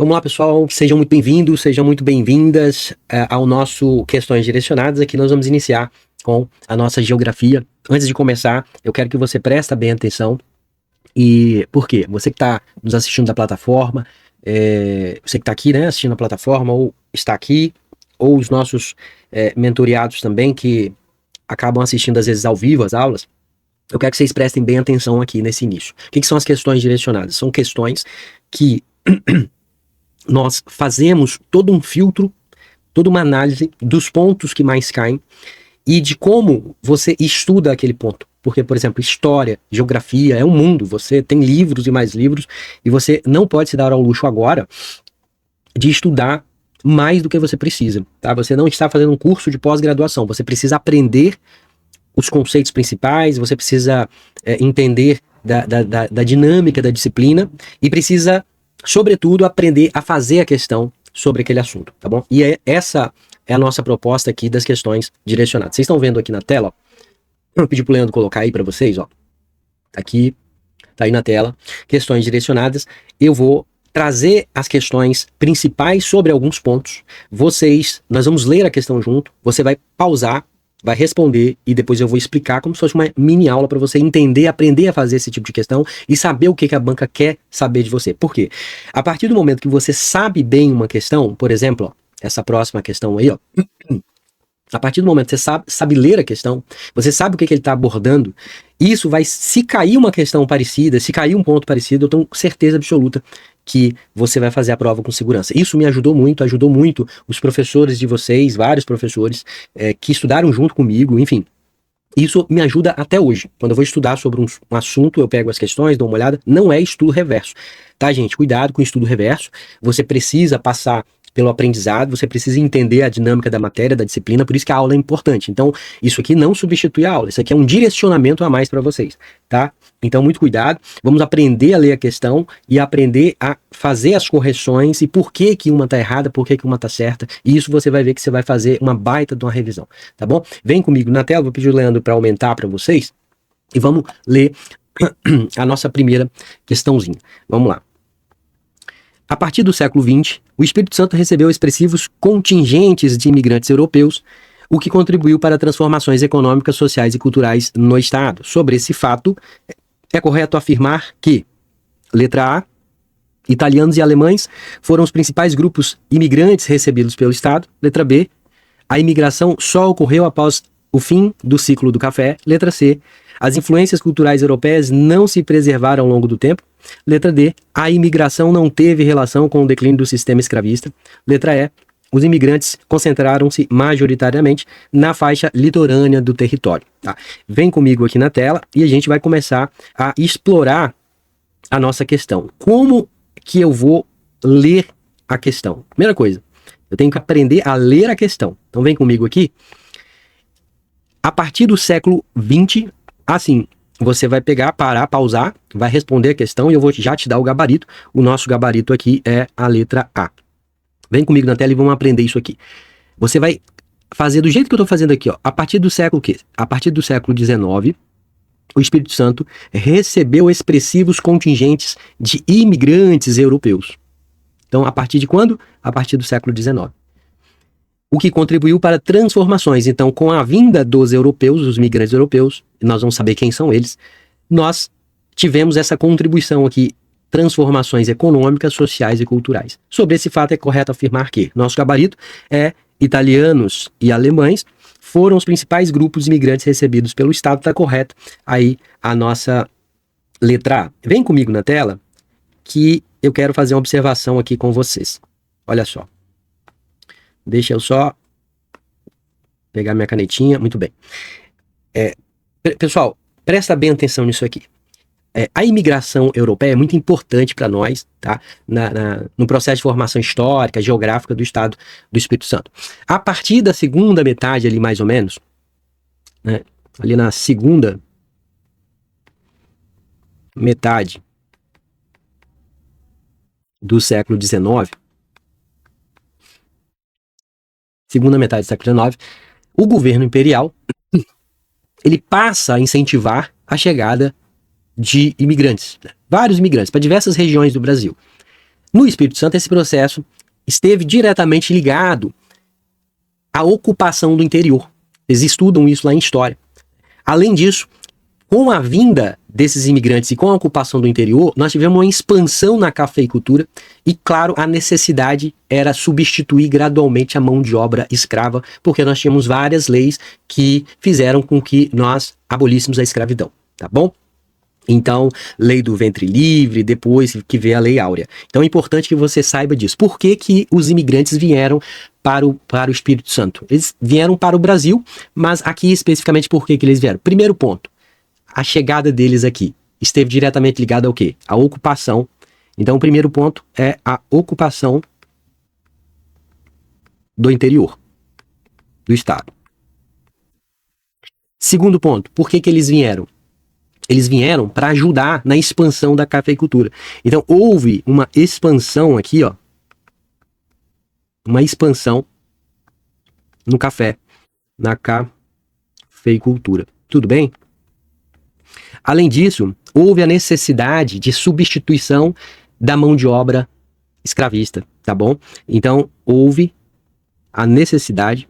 Vamos lá, pessoal, sejam muito bem-vindos, sejam muito bem-vindas ao nosso Questões Direcionadas. Aqui nós vamos iniciar com a nossa geografia. Antes de começar, eu quero que você preste bem atenção. E por quê? Você que está nos assistindo da plataforma, você que está aqui, né, assistindo a plataforma, ou está aqui, ou os nossos mentoriados também, que acabam assistindo às vezes ao vivo as aulas, eu quero que vocês prestem bem atenção aqui nesse início. O que são as questões direcionadas? São questões que nós fazemos todo um filtro, toda uma análise dos pontos que mais caem e de como você estuda aquele ponto. Porque, por exemplo, história, geografia, é um mundo. Você tem livros e mais livros e você não pode se dar ao luxo agora de estudar mais do que você precisa, tá? Você não está fazendo um curso de pós-graduação, você precisa aprender os conceitos principais, você precisa entender da dinâmica da disciplina e precisa, sobretudo, aprender a fazer a questão sobre aquele assunto, tá bom? E essa é a nossa proposta aqui das questões direcionadas. Vocês estão vendo aqui na tela, ó. Eu pedi pro Leandro colocar aí para vocês, ó. Aqui, tá aí na tela, questões direcionadas. Eu vou trazer as questões principais sobre alguns pontos. Nós vamos ler a questão junto, você vai pausar, vai responder e depois eu vou explicar como se fosse uma mini aula para você entender, aprender a fazer esse tipo de questão e saber o que a banca quer saber de você. Por quê? A partir do momento que você sabe bem uma questão, por exemplo, ó, essa próxima questão aí, ó, a partir do momento que você sabe ler a questão, você sabe o que ele está abordando, isso vai, se cair uma questão parecida, se cair um ponto parecido, eu tenho certeza absoluta que você vai fazer a prova com segurança. Isso me ajudou muito os professores de vocês, vários professores que estudaram junto comigo, enfim. Isso me ajuda até hoje. Quando eu vou estudar sobre um assunto, eu pego as questões, dou uma olhada, não é estudo reverso. Tá, gente? Cuidado com o estudo reverso. Você precisa passar pelo aprendizado, você precisa entender a dinâmica da matéria, da disciplina, por isso que a aula é importante. Então, isso aqui não substitui a aula, isso aqui é um direcionamento a mais para vocês, tá? Então, muito cuidado, vamos aprender a ler a questão e aprender a fazer as correções e por que uma tá errada, por que uma tá certa, e isso você vai ver que você vai fazer uma baita de uma revisão, tá bom? Vem comigo na tela, vou pedir o Leandro para aumentar para vocês e vamos ler a nossa primeira questãozinha. Vamos lá. A partir do século XX, o Espírito Santo recebeu expressivos contingentes de imigrantes europeus, o que contribuiu para transformações econômicas, sociais e culturais no Estado. Sobre esse fato, é correto afirmar que, letra A, italianos e alemães foram os principais grupos imigrantes recebidos pelo Estado. Letra B, a imigração só ocorreu após o fim do ciclo do café. Letra C, as influências culturais europeias não se preservaram ao longo do tempo. Letra D, a imigração não teve relação com o declínio do sistema escravista. Letra E, os imigrantes concentraram-se majoritariamente na faixa litorânea do território. Tá? Vem comigo aqui na tela e a gente vai começar a explorar a nossa questão. Como que eu vou ler a questão? Primeira coisa, eu tenho que aprender a ler a questão. Então vem comigo aqui. A partir do século XX, assim, você vai pegar, parar, pausar, vai responder a questão e eu vou já te dar o gabarito. O nosso gabarito aqui é a letra A. Vem comigo na tela e vamos aprender isso aqui. Você vai fazer do jeito que eu estou fazendo aqui, ó. A partir do século quê? A partir do século XIX, o Espírito Santo recebeu expressivos contingentes de imigrantes europeus. Então, a partir de quando? A partir do século XIX. O que contribuiu para transformações. Então, com a vinda dos europeus, os migrantes europeus, nós vamos saber quem são eles, nós tivemos essa contribuição aqui, transformações econômicas, sociais e culturais. Sobre esse fato, é correto afirmar que nosso gabarito é italianos e alemães foram os principais grupos imigrantes recebidos pelo Estado. Está correto aí a nossa letra A. Vem comigo na tela que eu quero fazer uma observação aqui com vocês. Olha só. Deixa eu só pegar minha canetinha. Muito bem. Pessoal, presta bem atenção nisso aqui. A imigração europeia é muito importante para nós, tá? No processo de formação histórica, geográfica do Estado do Espírito Santo. A partir da segunda metade ali, mais ou menos, né? Ali na segunda metade do século XIX, segunda metade do século XIX, o governo imperial, ele passa a incentivar a chegada de imigrantes, vários imigrantes, para diversas regiões do Brasil. No Espírito Santo, esse processo esteve diretamente ligado à ocupação do interior. Eles estudam isso lá em História. Além disso, com a vinda desses imigrantes e com a ocupação do interior, nós tivemos uma expansão na cafeicultura e, claro, a necessidade era substituir gradualmente a mão de obra escrava, porque nós tínhamos várias leis que fizeram com que nós abolíssemos a escravidão, tá bom? Então, lei do ventre livre, depois que veio a lei áurea. Então é importante que você saiba disso. Por que que os imigrantes vieram para o Espírito Santo? Eles vieram para o Brasil, mas aqui especificamente por que que eles vieram? Primeiro ponto, a chegada deles aqui esteve diretamente ligada ao quê? A ocupação. Então, o primeiro ponto é a ocupação do interior do estado. Segundo ponto, por que que eles vieram? Eles vieram para ajudar na expansão da cafeicultura. Então, houve uma expansão aqui, ó. Uma expansão no café, na cafeicultura. Tudo bem? Além disso, houve a necessidade de substituição da mão de obra escravista, tá bom? Então, houve a necessidade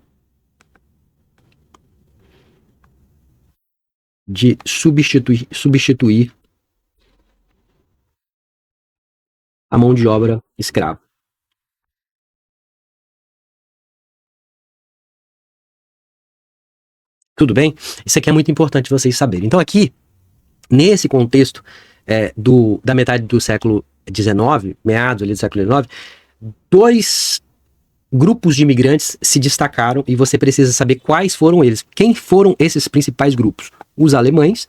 de substituir a mão de obra escrava. Tudo bem? Isso aqui é muito importante vocês saberem. Então, aqui, nesse contexto da metade do século XIX, meados ali do século XIX, dois grupos de imigrantes se destacaram e você precisa saber quais foram eles. Quem foram esses principais grupos? Os alemães.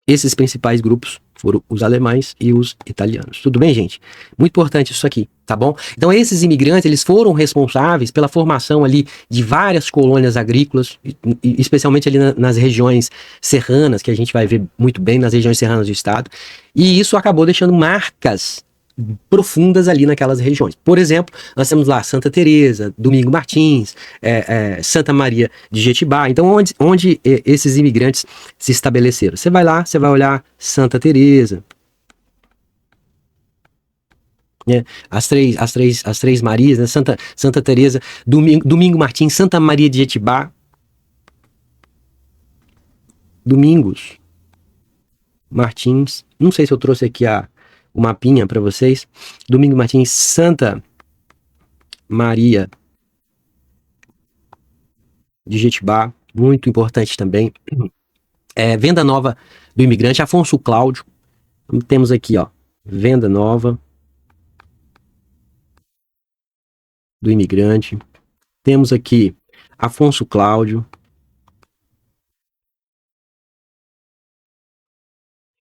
Esses principais grupos foram os alemães e os italianos. Tudo bem, gente? Muito importante isso aqui, tá bom? Então, esses imigrantes, eles foram responsáveis pela formação ali de várias colônias agrícolas, especialmente ali nas regiões serranas, que a gente vai ver muito bem nas regiões serranas do estado. E isso acabou deixando marcas profundas ali naquelas regiões. Por exemplo, nós temos lá Santa Teresa, Domingo Martins, Santa Maria de Jetibá. Então, onde esses imigrantes se estabeleceram? Você vai lá, você vai olhar Santa Teresa, né? As três Marias, né? Santa Teresa, Domingo Martins, Santa Maria de Jetibá, Domingos Martins. Não sei se eu trouxe aqui o mapinha para vocês. Domingo Martins, Santa Maria de Jetibá, muito importante também. Venda Nova do Imigrante, Afonso Cláudio. Temos aqui, ó, Venda Nova do Imigrante. Temos aqui Afonso Cláudio.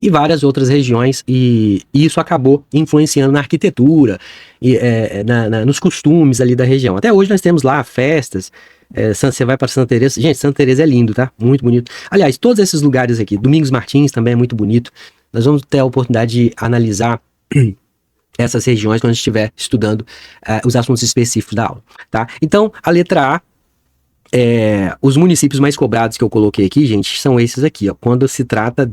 E várias outras regiões, e isso acabou influenciando na arquitetura, e, nos costumes ali da região. Até hoje nós temos lá festas, você vai para Santa Teresa, gente, Santa Teresa é lindo, tá? Muito bonito. Aliás, todos esses lugares aqui, Domingos Martins também é muito bonito, nós vamos ter a oportunidade de analisar essas regiões quando a gente estiver estudando os assuntos específicos da aula, tá? Então, a letra A, os municípios mais cobrados que eu coloquei aqui, gente, são esses aqui, ó, quando se trata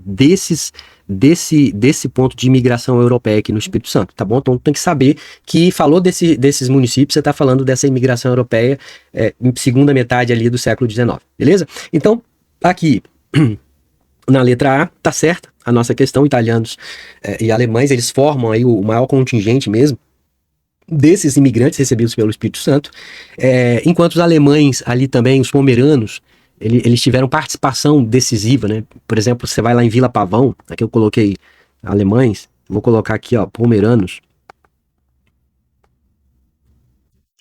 desse ponto de imigração europeia aqui no Espírito Santo, tá bom? Então tem que saber que falou desses municípios, você está falando dessa imigração europeia em segunda metade ali do século XIX, beleza? Então, aqui na letra A, tá certa a nossa questão, italianos e alemães, eles formam aí o maior contingente mesmo desses imigrantes recebidos pelo Espírito Santo, enquanto os alemães ali também, os pomeranos, eles tiveram participação decisiva, né? Por exemplo, você vai lá em Vila Pavão, aqui eu coloquei alemães, vou colocar aqui, ó, pomeranos.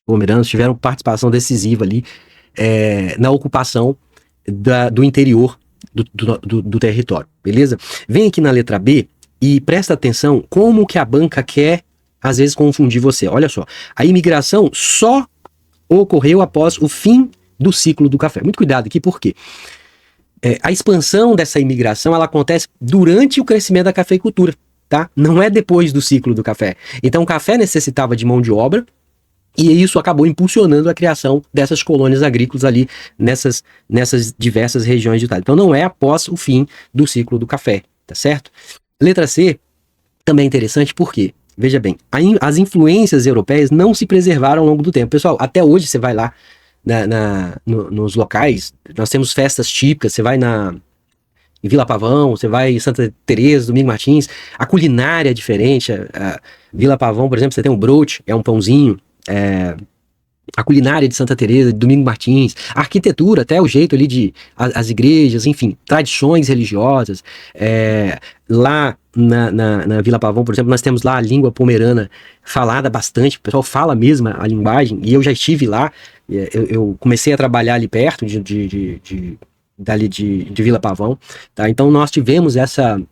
Pomeranos tiveram participação decisiva ali na ocupação do interior do território, beleza? Vem aqui na letra B e presta atenção como que a banca quer às vezes confundir você. Olha só, a imigração só ocorreu após o fim do ciclo do café. Muito cuidado aqui, porque a expansão dessa imigração, ela acontece durante o crescimento da cafeicultura, tá? Não é depois do ciclo do café. Então, o café necessitava de mão de obra, E isso acabou impulsionando a criação dessas colônias agrícolas ali nessas diversas regiões de Itália. Então não é após o fim do ciclo do café, tá certo? Letra C também é interessante porque, veja bem, as influências europeias não se preservaram ao longo do tempo. Pessoal, até hoje você vai lá nos locais, nós temos festas típicas, você vai em Vila Pavão, você vai em Santa Teresa, Domingo Martins, a culinária é diferente. Vila Pavão, por exemplo, você tem um broche, é um pãozinho, a culinária de Santa Teresa, de Domingo Martins, a arquitetura, até o jeito ali as igrejas, enfim, tradições religiosas. Lá na Vila Pavão, por exemplo, nós temos lá a língua pomerana falada bastante, o pessoal fala mesmo a linguagem, e eu já estive lá, eu comecei a trabalhar ali perto dali de Vila Pavão, tá? Então nós tivemos essa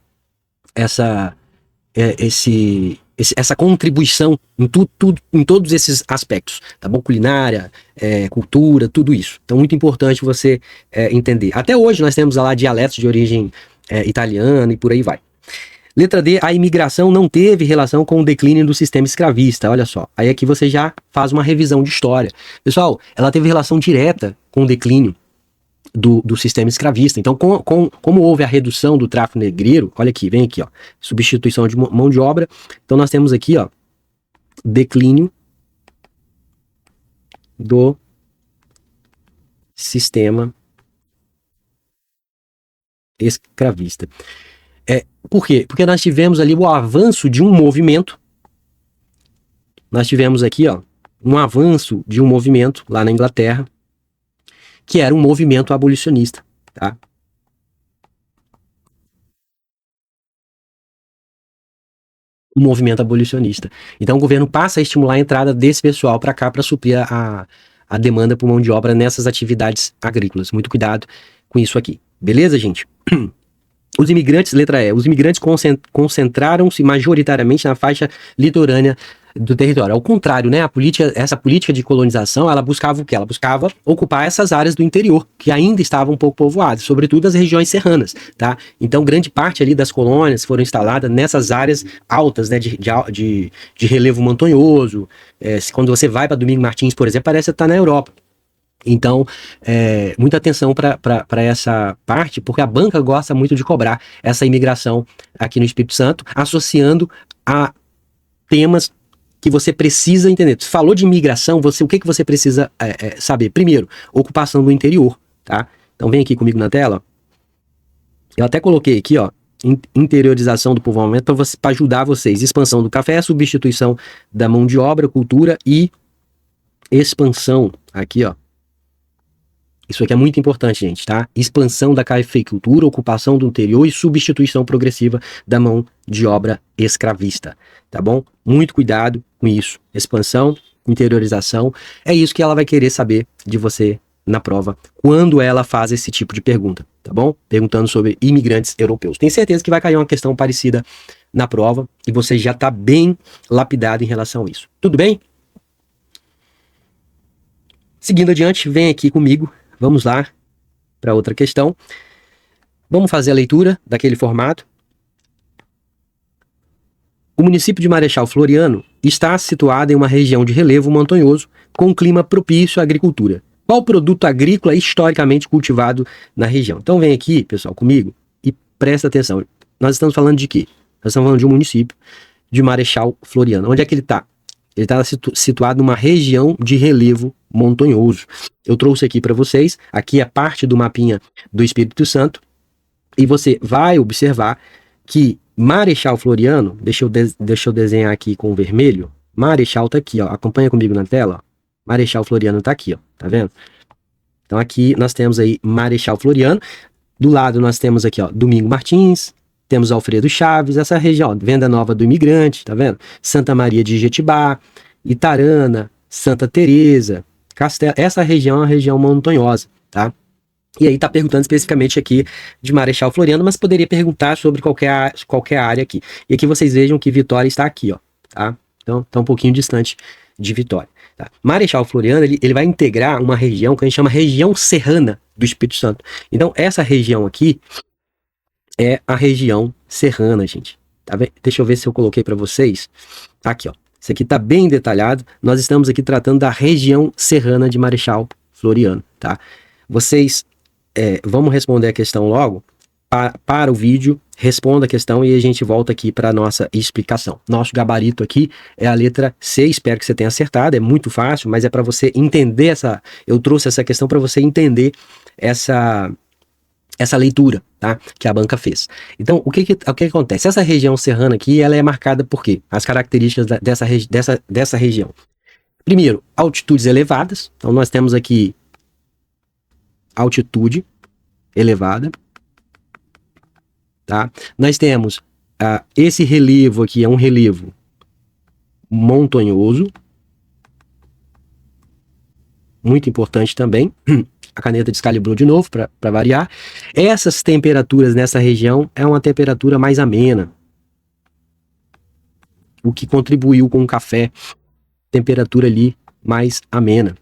contribuição em todos esses aspectos, tá bom? Culinária, cultura, tudo isso. Então, muito importante você entender. Até hoje nós temos lá dialetos de origem italiana e por aí vai. Letra D, a imigração não teve relação com o declínio do sistema escravista, olha só. Aí aqui você já faz uma revisão de história. Pessoal, ela teve relação direta com o declínio do sistema escravista. Então, como houve a redução do tráfico negreiro, olha aqui, vem aqui, ó, substituição de mão de obra. Então, nós temos aqui, ó, declínio do sistema escravista. Por quê? Porque nós tivemos ali o avanço de um movimento. Nós tivemos aqui, ó, um avanço de um movimento lá na Inglaterra, que era um movimento abolicionista, tá? Um movimento abolicionista. Então o governo passa a estimular a entrada desse pessoal para cá para suprir a demanda por mão de obra nessas atividades agrícolas. Muito cuidado com isso aqui. Beleza, gente? Os imigrantes, letra E, os imigrantes concentraram-se majoritariamente na faixa litorânea do território. Ao contrário, né, essa política de colonização, ela buscava o quê? Ela buscava ocupar essas áreas do interior, que ainda estavam um pouco povoadas, sobretudo as regiões serranas, tá? Então, grande parte ali das colônias foram instaladas nessas áreas altas, né, de relevo montanhoso. Quando você vai para Domingo Martins, por exemplo, parece estar na Europa. Então, muita atenção para essa parte, porque a banca gosta muito de cobrar essa imigração aqui no Espírito Santo, associando a temas que você precisa entender. Você falou de imigração, o que você precisa saber? Primeiro, ocupação do interior, tá? Então, vem aqui comigo na tela. Eu até coloquei aqui, ó, interiorização do povoamento para ajudar vocês. Expansão do café, substituição da mão de obra, cultura e expansão, aqui, ó. Isso aqui é muito importante, gente, tá? Expansão da cafeicultura, ocupação do interior e substituição progressiva da mão de obra escravista, tá bom? Muito cuidado com isso. Expansão, interiorização, é isso que ela vai querer saber de você na prova, quando ela faz esse tipo de pergunta, tá bom? Perguntando sobre imigrantes europeus. Tenho certeza que vai cair uma questão parecida na prova e você já tá bem lapidado em relação a isso. Tudo bem? Seguindo adiante, vem aqui comigo. Vamos lá para outra questão. Vamos fazer a leitura daquele formato. O município de Marechal Floriano está situado em uma região de relevo montanhoso com um clima propício à agricultura. Qual produto agrícola é historicamente cultivado na região? Então vem aqui, pessoal, comigo e presta atenção. Nós estamos falando de quê? Nós estamos falando de um município de Marechal Floriano. Onde é que ele está? Ele está situado numa região de relevo montanhoso. Eu trouxe aqui para vocês, aqui é parte do mapinha do Espírito Santo, e você vai observar que Marechal Floriano, deixa eu desenhar aqui com vermelho, Marechal tá aqui, ó, acompanha comigo na tela, ó. Marechal Floriano tá aqui, ó, tá vendo? Então aqui nós temos aí Marechal Floriano, do lado nós temos aqui, ó, Domingo Martins, temos Alfredo Chaves, essa região, ó, Venda Nova do Imigrante, tá vendo? Santa Maria de Jetibá, Itarana, Santa Teresa, Castelo, essa região é uma região montanhosa, tá? E aí tá perguntando especificamente aqui de Marechal Floriano, mas poderia perguntar sobre qualquer área aqui. E aqui vocês vejam que Vitória está aqui, ó, tá? Então tá um pouquinho distante de Vitória, tá? Marechal Floriano, ele vai integrar uma região que a gente chama região serrana do Espírito Santo. Então essa região aqui é a região serrana, gente. Tá vendo? Deixa eu ver se eu coloquei para vocês. Tá aqui, ó. Isso aqui está bem detalhado. Nós estamos aqui tratando da região serrana de Marechal Floriano, tá? Vocês vamos responder a questão logo. Para o vídeo, responda a questão e a gente volta aqui para a nossa explicação. Nosso gabarito aqui é a letra C, espero que você tenha acertado, é muito fácil, mas é para você entender eu trouxe essa questão para você entender essa leitura, tá? Que a banca fez. Então, o que acontece? Essa região serrana aqui, ela é marcada por quê? As características dessa região. Primeiro, altitudes elevadas. Então, nós temos aqui altitude elevada, tá? Nós temos esse relevo aqui, é um relevo montanhoso, muito importante também. A caneta descalibrou de novo para variar. Essas temperaturas nessa região é uma temperatura mais amena, o que contribuiu com o café, temperatura ali mais amena.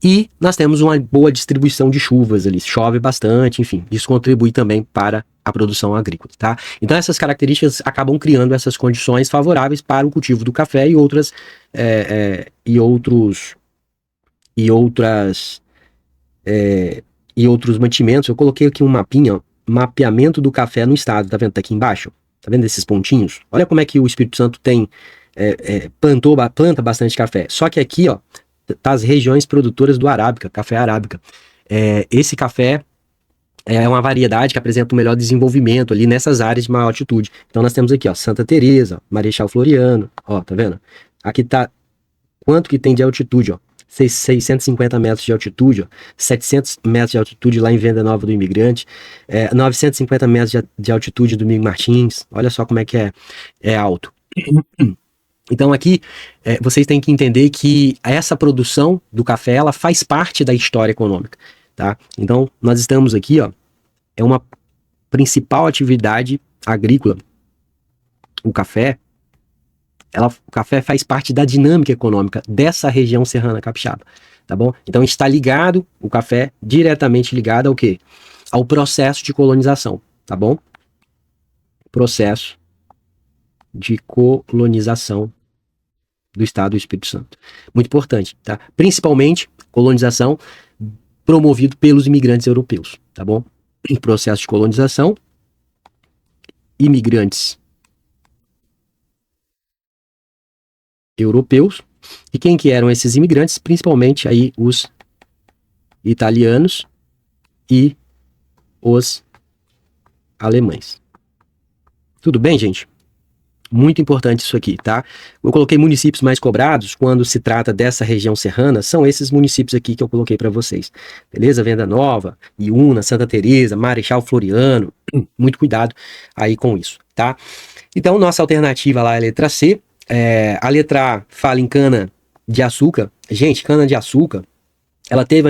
E nós temos uma boa distribuição de chuvas ali, chove bastante, enfim, isso contribui também para a produção agrícola, tá? Então essas características acabam criando essas condições favoráveis para o cultivo do café e outros mantimentos. Eu coloquei aqui um mapinha, ó, mapeamento do café no estado, tá vendo? Tá aqui embaixo, tá vendo esses pontinhos? Olha como é que o Espírito Santo planta bastante café. Só que aqui, ó, tá as regiões produtoras do Arábica, café Arábica. Esse café é uma variedade que apresenta um melhor desenvolvimento ali nessas áreas de maior altitude. Então nós temos aqui, ó, Santa Teresa, Marechal Floriano, ó, tá vendo? Aqui tá quanto que tem de altitude, ó. 650 metros de altitude, ó, 700 metros de altitude lá em Venda Nova do Imigrante, 950 metros de altitude do Domingo Martins. Olha só como é que é alto. Então aqui vocês têm que entender que essa produção do café, ela faz parte da história econômica, tá? Então nós estamos aqui, ó, é uma principal atividade agrícola. O café faz parte da dinâmica econômica dessa região serrana capixaba, tá bom? Então está ligado, o café diretamente ligado ao quê? Ao processo de colonização, tá bom? Processo de colonização do estado do Espírito Santo. Muito importante, tá? Principalmente colonização promovido pelos imigrantes europeus, tá bom? Processo de colonização, imigrantes europeus. E quem que eram esses imigrantes? Principalmente aí os italianos e os alemães. Tudo bem, gente? Muito importante isso aqui, tá? Eu coloquei municípios mais cobrados quando se trata dessa região serrana, são esses municípios aqui que eu coloquei para vocês. Beleza? Venda Nova, Iúna, Santa Teresa, Marechal Floriano. Muito cuidado aí com isso, tá? Então, nossa alternativa lá é a letra C. A letra A fala em cana de açúcar. Gente, cana de açúcar, ela teve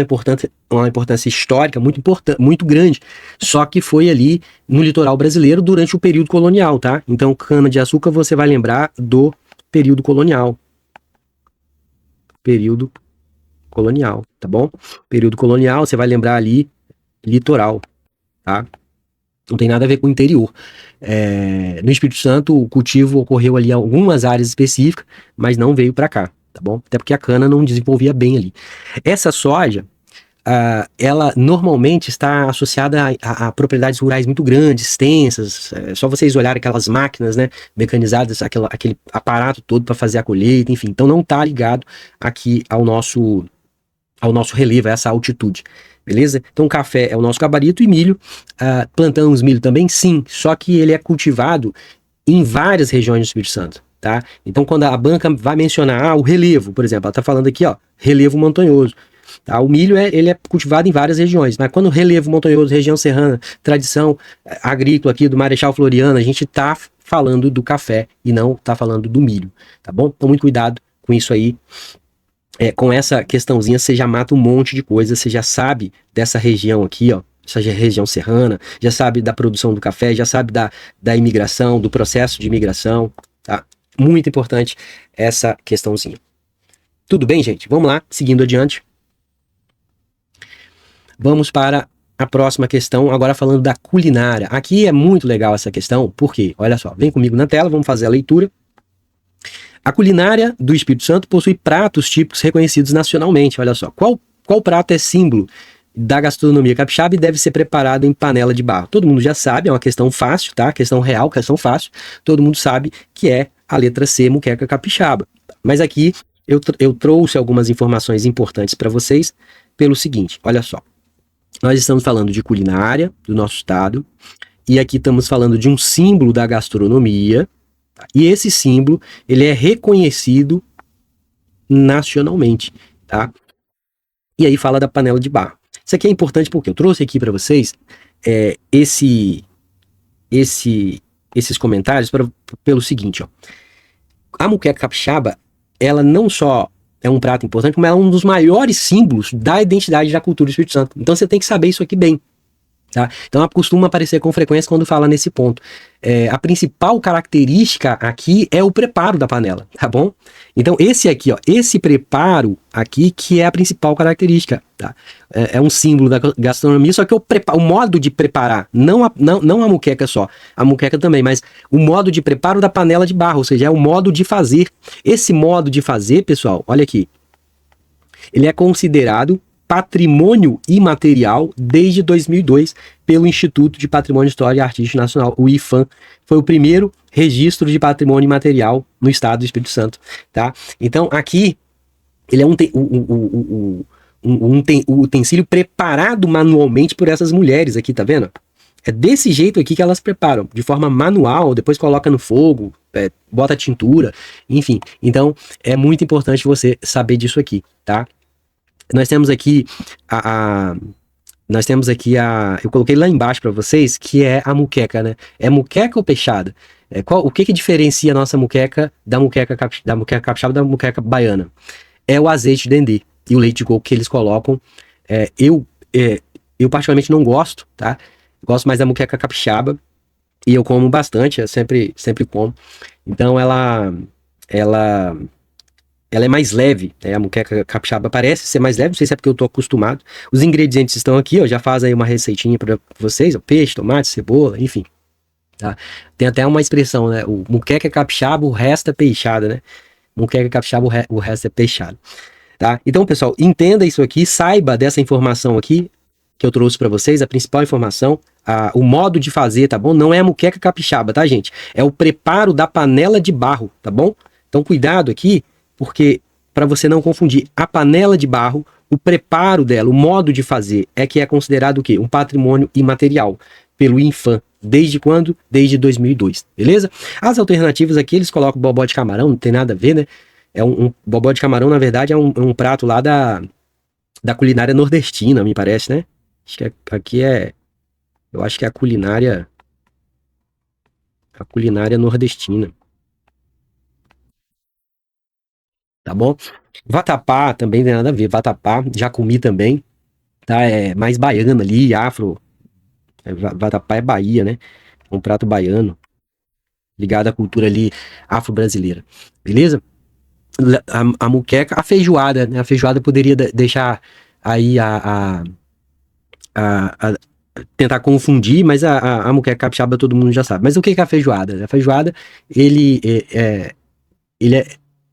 uma importância histórica muito grande, só que foi ali no litoral brasileiro durante o período colonial, tá? Então, cana de açúcar você vai lembrar do período colonial. Período colonial, tá bom? Período colonial, você vai lembrar ali litoral, tá? Não tem nada a ver com o interior. No Espírito Santo, o cultivo ocorreu ali em algumas áreas específicas, mas não veio para cá, tá bom? Até porque a cana não desenvolvia bem ali. Essa soja, ela normalmente está associada a propriedades rurais muito grandes, extensas. Só vocês olharem aquelas máquinas, né, mecanizadas, aquele aparato todo para fazer a colheita, enfim. Então não está ligado aqui ao nosso relevo, a essa altitude. Beleza? Então café é o nosso gabarito e milho. Plantamos milho também? Sim, só que ele é cultivado em várias regiões do Espírito Santo, tá? Então quando a banca vai mencionar o relevo, por exemplo, ela está falando aqui, ó, relevo montanhoso. Tá? O milho ele é cultivado em várias regiões, mas quando o relevo montanhoso, região serrana, tradição agrícola aqui do Marechal Floriano, a gente está falando do café e não está falando do milho, tá bom? Então muito cuidado com isso aí. Com essa questãozinha você já mata um monte de coisa, você já sabe dessa região aqui, ó, essa região serrana, já sabe da produção do café, já sabe da imigração, do processo de imigração, tá? Muito importante essa questãozinha. Tudo bem, gente? Vamos lá, seguindo adiante. Vamos para a próxima questão, agora falando da culinária. Aqui é muito legal essa questão, porque, olha só, vem comigo na tela, vamos fazer a leitura. A culinária do Espírito Santo possui pratos típicos reconhecidos nacionalmente. Olha só, qual prato é símbolo da gastronomia capixaba e deve ser preparado em panela de barro? Todo mundo já sabe, é uma questão fácil, tá? Questão real, questão fácil. Todo mundo sabe que é a letra C, muqueca capixaba. Mas aqui eu trouxe algumas informações importantes para vocês pelo seguinte, olha só. Nós estamos falando de culinária do nosso estado e aqui estamos falando de um símbolo da gastronomia, tá? E esse símbolo, ele é reconhecido nacionalmente, tá? E aí fala da panela de barro. Isso aqui é importante porque eu trouxe aqui para vocês esses comentários pelo seguinte, ó. A muqueca capixaba, ela não só é um prato importante, como ela é um dos maiores símbolos da identidade da cultura do Espírito Santo. Então você tem que saber isso aqui bem. Tá? Então ela costuma aparecer com frequência quando fala nesse ponto. A principal característica aqui é o preparo da panela, tá bom? Então esse aqui, ó, esse preparo aqui que é a principal característica, tá? É um símbolo da gastronomia, só que o modo de preparar, não a muqueca só, a muqueca também, mas o modo de preparo da panela de barro, ou seja, é o modo de fazer. Esse modo de fazer, pessoal, olha aqui, ele é considerado patrimônio imaterial desde 2002 pelo Instituto de Patrimônio Histórico e Artístico Nacional, o IPHAN. Foi o primeiro registro de patrimônio imaterial no estado do Espírito Santo, tá? Então aqui ele é um utensílio preparado manualmente por essas mulheres aqui, tá vendo? É desse jeito aqui que elas preparam, de forma manual, depois coloca no fogo, bota tintura, enfim. Então é muito importante você saber disso aqui, tá? Nós temos aqui eu coloquei lá embaixo para vocês, que é a muqueca, né? É muqueca ou peixada? O que diferencia a nossa muqueca da muqueca capixaba da muqueca baiana? É o azeite de dendê e o leite de coco que eles colocam. Eu particularmente não gosto, tá? Gosto mais da muqueca capixaba e eu como bastante, eu sempre como. Então ela é mais leve, né? A muqueca capixaba parece ser mais leve, não sei se é porque eu tô acostumado. Os ingredientes estão aqui, ó, já faz aí uma receitinha para vocês, ó, peixe, tomate, cebola, enfim. Tá? Tem até uma expressão, né? O muqueca capixaba, o resto é peixada, né? Muqueca capixaba, o resto é peixada. Tá? Então, pessoal, entenda isso aqui, saiba dessa informação aqui que eu trouxe para vocês, a principal informação, o modo de fazer, tá bom? Não é a muqueca capixaba, tá, gente? É o preparo da panela de barro, tá bom? Então, cuidado aqui, porque para você não confundir, a panela de barro, o preparo dela, o modo de fazer, é que é considerado o quê? Um patrimônio imaterial pelo IPHAN. Desde quando? Desde 2002, beleza? As alternativas aqui, eles colocam bobó de camarão, não tem nada a ver, né? Bobó de camarão, na verdade, é um prato lá da culinária nordestina, me parece, né? Acho que aqui eu acho que é a culinária nordestina. Tá bom? Vatapá também não tem nada a ver. Vatapá, já comi também, tá? É mais baiano ali, afro. Vatapá é Bahia, né? É um prato baiano, ligado à cultura ali afro-brasileira. Beleza? A muqueca, a feijoada, né? A feijoada poderia deixar aí a tentar confundir, mas a muqueca capixaba todo mundo já sabe. Mas o que é a feijoada? A feijoada, ele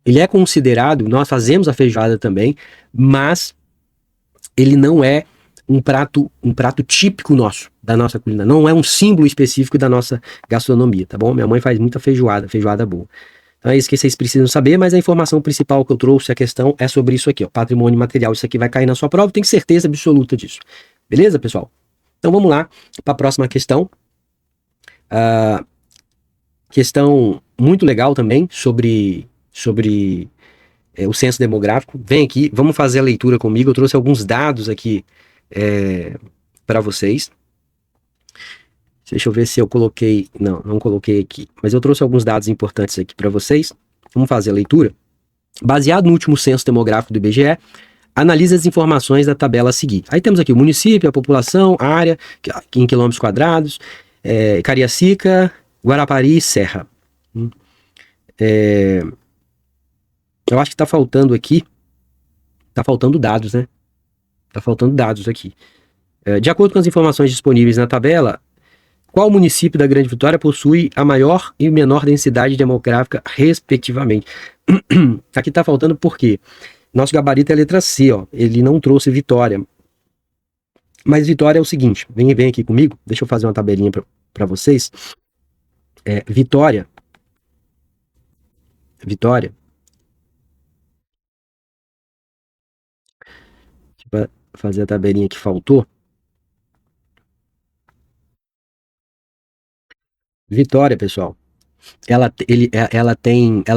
é considerado, nós fazemos a feijoada também, mas ele não é um prato típico nosso, da nossa culinária, não é um símbolo específico da nossa gastronomia, tá bom? Minha mãe faz muita feijoada boa. Então é isso que vocês precisam saber, mas a informação principal que eu trouxe, a questão é sobre isso aqui, ó, patrimônio material. Isso aqui vai cair na sua prova, tenho certeza absoluta disso. Beleza, pessoal? Então vamos lá para a próxima questão. Questão muito legal também sobre o censo demográfico. Vem aqui, vamos fazer a leitura comigo. Eu trouxe alguns dados aqui para vocês. Deixa eu ver se eu coloquei. Não coloquei aqui. Mas eu trouxe alguns dados importantes aqui para vocês. Vamos fazer a leitura. Baseado no último censo demográfico do IBGE, analise as informações da tabela a seguir. Aí temos aqui o município, a população, a área em quilômetros quadrados, Cariacica, Guarapari e Serra. Eu acho que tá faltando aqui. Tá faltando dados, né? Tá faltando dados aqui. De acordo com as informações disponíveis na tabela, qual município da Grande Vitória possui a maior e menor densidade demográfica, respectivamente? Aqui tá faltando por quê? Nosso gabarito é a letra C, ó. Ele não trouxe Vitória. Mas Vitória é o seguinte, vem aqui comigo, deixa eu fazer uma tabelinha para vocês. Vitória, deixa eu fazer a tabelinha que faltou. Vitória, pessoal, ela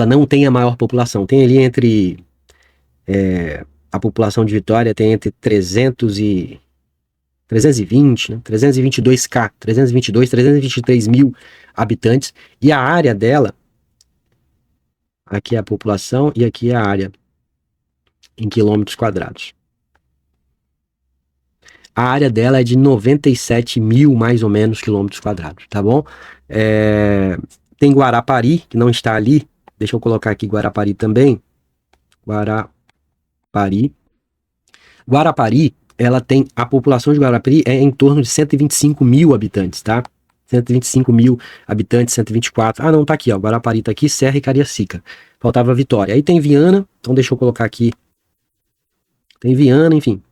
não tem a maior população. Tem ali a população de Vitória tem entre 320, né? 322K, 323 mil habitantes. E a área dela, aqui é a população e aqui é a área em quilômetros quadrados. A área dela é de 97 mil, mais ou menos, quilômetros quadrados, tá bom? Tem Guarapari, que não está ali. Deixa eu colocar aqui Guarapari também. Guarapari, ela tem, a população de Guarapari é em torno de 125 mil habitantes, tá? 125 mil habitantes, 124. Ah, não, tá aqui, ó. Guarapari tá aqui, Serra e Cariacica. Faltava Vitória. Aí tem Viana, então deixa eu colocar aqui. Tem Viana, enfim.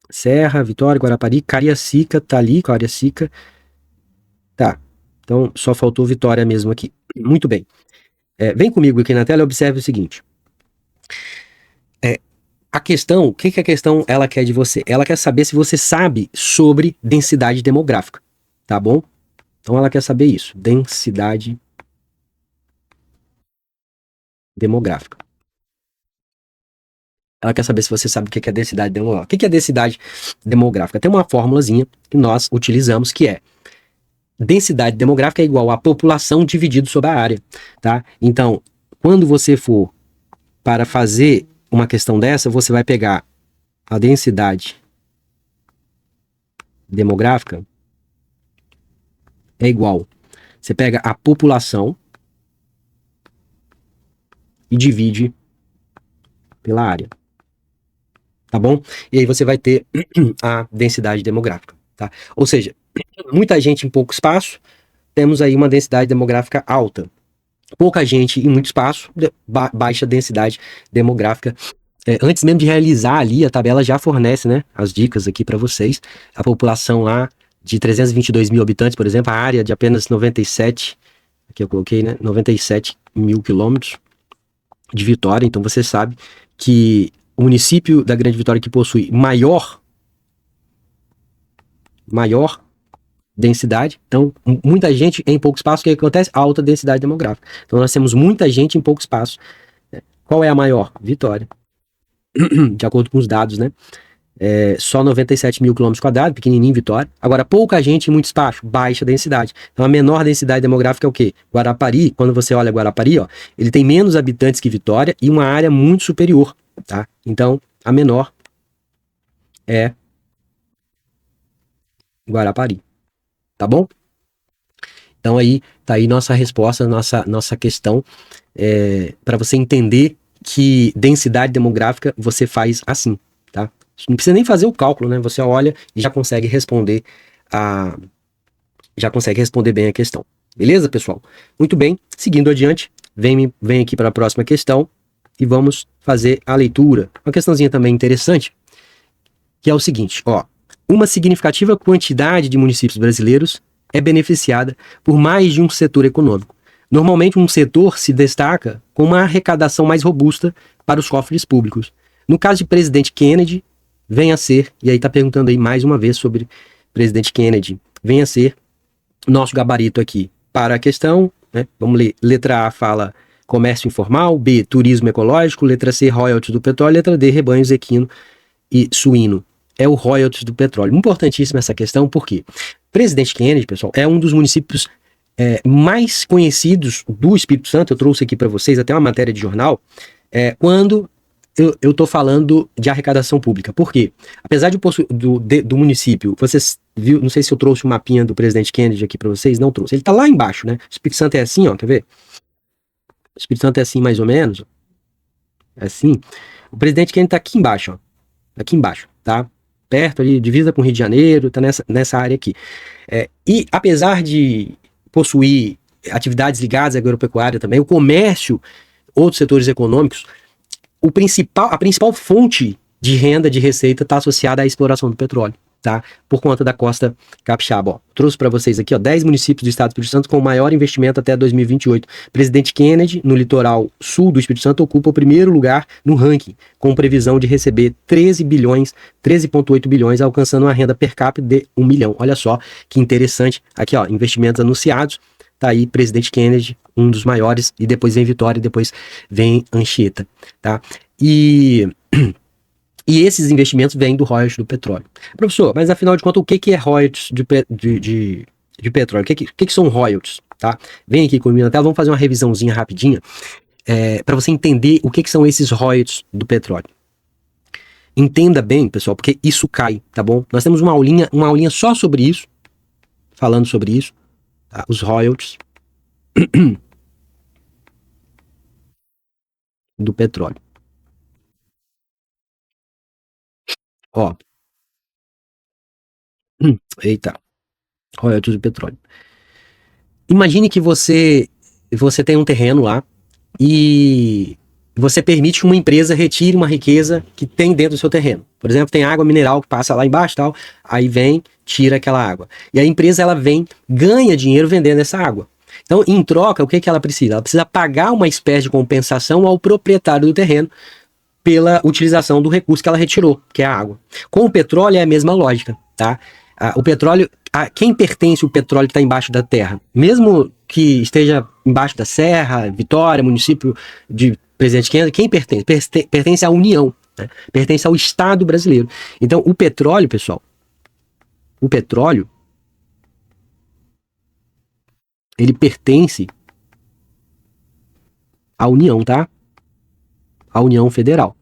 Serra, Vitória, Guarapari, Cariacica, tá ali, Cariacica. Tá. Então só faltou Vitória mesmo aqui. Muito bem. Vem comigo aqui na tela e observe o seguinte. A questão, o que que a questão ela quer de você? Ela quer saber se você sabe sobre densidade demográfica, tá bom? Então ela quer saber isso, densidade demográfica. Ela quer saber se você sabe o que é densidade demográfica. O que é densidade demográfica? Tem uma formulazinha que nós utilizamos que é densidade demográfica é igual a população dividido sobre a área, tá? Então, quando você for para fazer uma questão dessa, você vai pegar a densidade demográfica é igual. Você pega a população e divide pela área. Tá bom? E aí você vai ter a densidade demográfica, tá? Ou seja, muita gente em pouco espaço, temos aí uma densidade demográfica alta. Pouca gente em muito espaço, baixa densidade demográfica. Antes mesmo de realizar ali, a tabela já fornece, né, as dicas aqui para vocês. A população lá de 322 mil habitantes, por exemplo, a área de apenas 97, aqui eu coloquei, né, 97 mil quilômetros de Vitória. Então você sabe que o município da Grande Vitória que possui maior densidade, então muita gente em pouco espaço, o que acontece? Alta densidade demográfica. Então nós temos muita gente em pouco espaço. Qual é a maior? Vitória. De acordo com os dados, né? Só 97 mil quilômetros quadrados, pequenininho Vitória. Agora, pouca gente em muito espaço, baixa densidade. Então, a menor densidade demográfica é o quê? Guarapari, quando você olha Guarapari, ó, ele tem menos habitantes que Vitória e uma área muito superior, tá? Então, a menor é Guarapari, tá bom? Então, aí, tá aí nossa resposta, nossa questão, para você entender que densidade demográfica você faz assim, tá? Não precisa nem fazer o cálculo, né? Você olha e já consegue responder bem a questão. Beleza, pessoal? Muito bem. Seguindo adiante, vem aqui para a próxima questão e vamos fazer a leitura. Uma questãozinha também interessante, que é o seguinte, ó. Uma significativa quantidade de municípios brasileiros é beneficiada por mais de um setor econômico. Normalmente, um setor se destaca com uma arrecadação mais robusta para os cofres públicos. No caso de presidente Kennedy, venha a ser, e aí está perguntando aí mais uma vez sobre presidente Kennedy, venha a ser nosso gabarito aqui para a questão, né? Vamos ler. Letra A fala comércio informal, B, turismo ecológico, letra C, royalties do petróleo, letra D, rebanhos equino e suíno. É o royalties do petróleo. Importantíssima essa questão, porque presidente Kennedy, pessoal, é um dos municípios mais conhecidos do Espírito Santo. Eu trouxe aqui para vocês até uma matéria de jornal, quando eu estou falando de arrecadação pública. Por quê? Apesar do município, vocês viu, não sei se eu trouxe um mapinha do presidente Kennedy aqui para vocês, não trouxe. Ele está lá embaixo, né? O Espírito Santo é assim, ó, quer ver? O Espírito Santo é assim mais ou menos, assim. O presidente Kennedy está aqui embaixo, ó, aqui embaixo, tá? Perto ali, divisa com o Rio de Janeiro, tá nessa área aqui. E apesar de possuir atividades ligadas à agropecuária também, o comércio, outros setores econômicos, a principal fonte de renda, de receita, está associada à exploração do petróleo, tá? Por conta da costa capixaba. Ó, trouxe para vocês aqui, ó, 10 municípios do estado do Espírito Santo com o maior investimento até 2028. Presidente Kennedy, no litoral sul do Espírito Santo, ocupa o primeiro lugar no ranking, com previsão de receber 13,8 bilhões, alcançando uma renda per capita de 1 milhão. Olha só que interessante. Aqui, ó, investimentos anunciados. Tá aí, Presidente Kennedy, um dos maiores, e depois vem Vitória, e depois vem Anchieta, tá? E esses investimentos vêm do royalties do petróleo. Professor, mas afinal de contas, o que é royalties de petróleo? O que são royalties, tá? Vem aqui comigo na tela, vamos fazer uma revisãozinha rapidinha, para você entender o que são esses royalties do petróleo. Entenda bem, pessoal, porque isso cai, tá bom? Nós temos uma aulinha só sobre isso, falando sobre isso, tá? Os royalties do petróleo. Ó, eita, royalties do petróleo. Imagine que você tem um terreno lá e você permite que uma empresa retire uma riqueza que tem dentro do seu terreno. Por exemplo, tem água mineral que passa lá embaixo e tal, aí vem, tira aquela água. E a empresa, ela vem, ganha dinheiro vendendo essa água. Então, em troca, o que ela precisa? Ela precisa pagar uma espécie de compensação ao proprietário do terreno pela utilização do recurso que ela retirou, que é a água. Com o petróleo é a mesma lógica, tá? O petróleo, quem pertence o petróleo que está embaixo da terra? Mesmo que esteja embaixo da serra, Vitória, município de Presidente Kennedy, quem pertence? Pertence à União, né? Pertence ao Estado brasileiro. Então, o petróleo, pessoal, ele pertence à União, tá? À União Federal.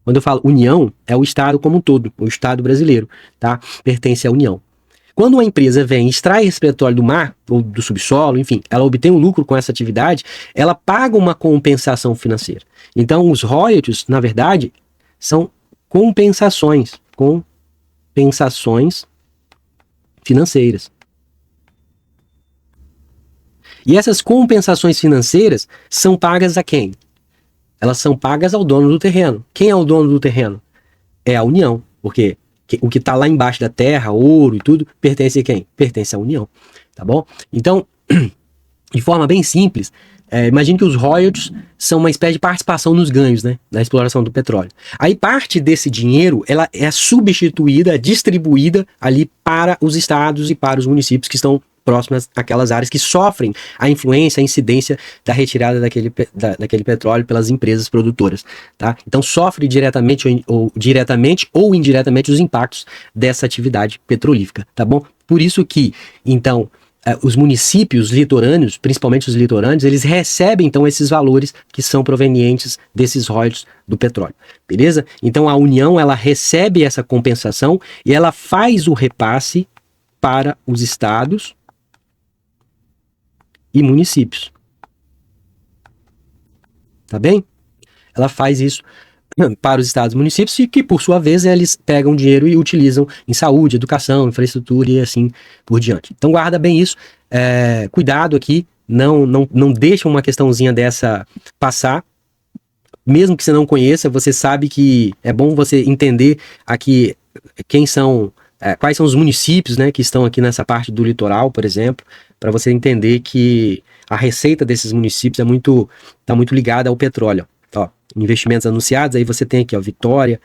Quando eu falo União, é o Estado como um todo, o Estado brasileiro, tá? Pertence à União. Quando uma empresa vem e extrai esse petróleo do mar, ou do subsolo, enfim, ela obtém um lucro com essa atividade, ela paga uma compensação financeira. Então, os royalties, na verdade, são compensações financeiras. E essas compensações financeiras são pagas a quem? Elas são pagas ao dono do terreno. Quem é o dono do terreno? É a União, porque o que está lá embaixo da terra, ouro e tudo, pertence a quem? Pertence à União, tá bom? Então, de forma bem simples, imagine que os royalties são uma espécie de participação nos ganhos, né, da exploração do petróleo. Aí parte desse dinheiro, ela é substituída, distribuída ali para os estados e para os municípios que estão próximas àquelas áreas que sofrem a influência, a incidência da retirada daquele petróleo pelas empresas produtoras, tá? Então sofre diretamente ou indiretamente os impactos dessa atividade petrolífica, tá bom? Por isso que, então, os municípios litorâneos, principalmente os litorâneos, eles recebem, então, esses valores que são provenientes desses royalties do petróleo, beleza? Então a União, ela recebe essa compensação e ela faz o repasse para os estados e municípios. Tá bem? Ela faz isso para os estados e municípios e que, por sua vez, eles pegam dinheiro e utilizam em saúde, educação, infraestrutura e assim por diante. Então guarda bem isso, cuidado aqui, não deixa uma questãozinha dessa passar, mesmo que você não conheça, você sabe que é bom você entender aqui quais são os municípios, né, que estão aqui nessa parte do litoral, por exemplo, para você entender que a receita desses municípios está muito ligada ao petróleo. Ó, investimentos anunciados, aí você tem aqui, ó, Vitória,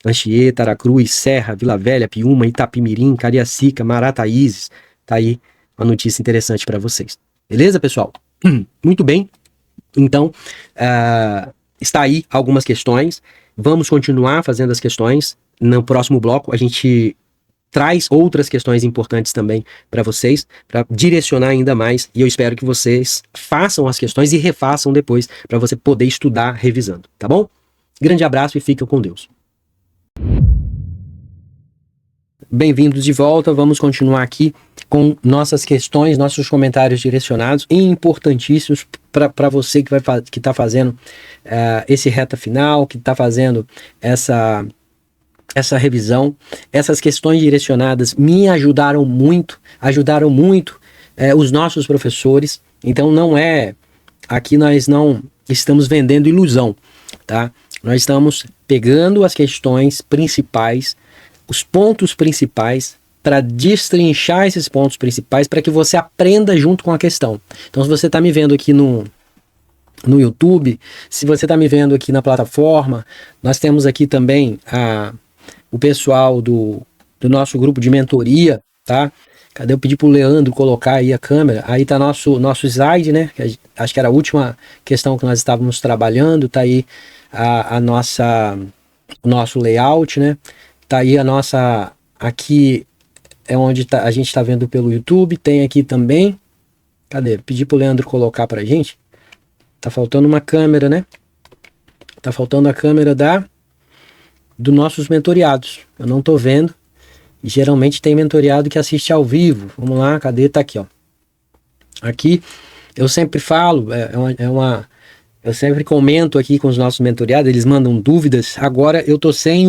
Anchieta, Aracruz, Serra, Vila Velha, Piúma, Itapimirim, Cariacica, Marataízes. Tá aí uma notícia interessante para vocês. Beleza, pessoal? Muito bem. Então, está aí algumas questões. Vamos continuar fazendo as questões. No próximo bloco, a gente traz outras questões importantes também para vocês, para direcionar ainda mais, e eu espero que vocês façam as questões e refaçam depois, para você poder estudar revisando, tá bom? Grande abraço e fica com Deus. Bem-vindos de volta, vamos continuar aqui com nossas questões, nossos comentários direcionados e importantíssimos para você que está fazendo esse reta final, que está fazendo essa revisão. Essas questões direcionadas me ajudaram muito os nossos professores, Então não é, aqui nós não estamos vendendo ilusão, tá? Nós estamos pegando as questões principais, os pontos principais, para destrinchar esses pontos principais para que você aprenda junto com a questão. Então, se você está me vendo aqui no YouTube, se você está me vendo aqui na plataforma, nós temos aqui também o pessoal do nosso grupo de mentoria, tá? Cadê? Eu pedi pro Leandro colocar aí a câmera. Aí tá nosso slide, né? Acho que era a última questão que nós estávamos trabalhando. Tá aí o nosso layout, né? Tá aí a nossa... Aqui é onde a gente tá vendo pelo YouTube. Tem aqui também. Cadê? Pedi pro Leandro colocar pra gente. Tá faltando uma câmera, né? Tá faltando a câmera dos nossos mentoriados. Eu não tô vendo. E geralmente tem mentoriado que assiste ao vivo. Vamos lá, cadê? Tá aqui, ó. Aqui, eu sempre falo, eu sempre comento aqui com os nossos mentoriados, eles mandam dúvidas. Agora eu tô sem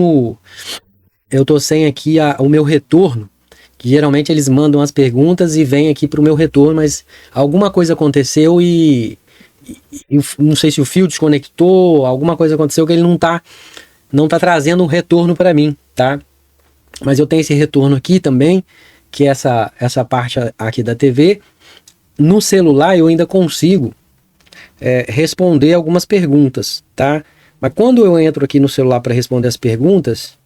aqui o meu retorno, que geralmente eles mandam as perguntas e vem aqui pro meu retorno, mas alguma coisa aconteceu e não sei se o fio desconectou, alguma coisa aconteceu que ele não tá trazendo um retorno para mim, tá? Mas eu tenho esse retorno aqui também, que é essa parte aqui da TV. No celular eu ainda consigo responder algumas perguntas, tá? Mas quando eu entro aqui no celular para responder as perguntas,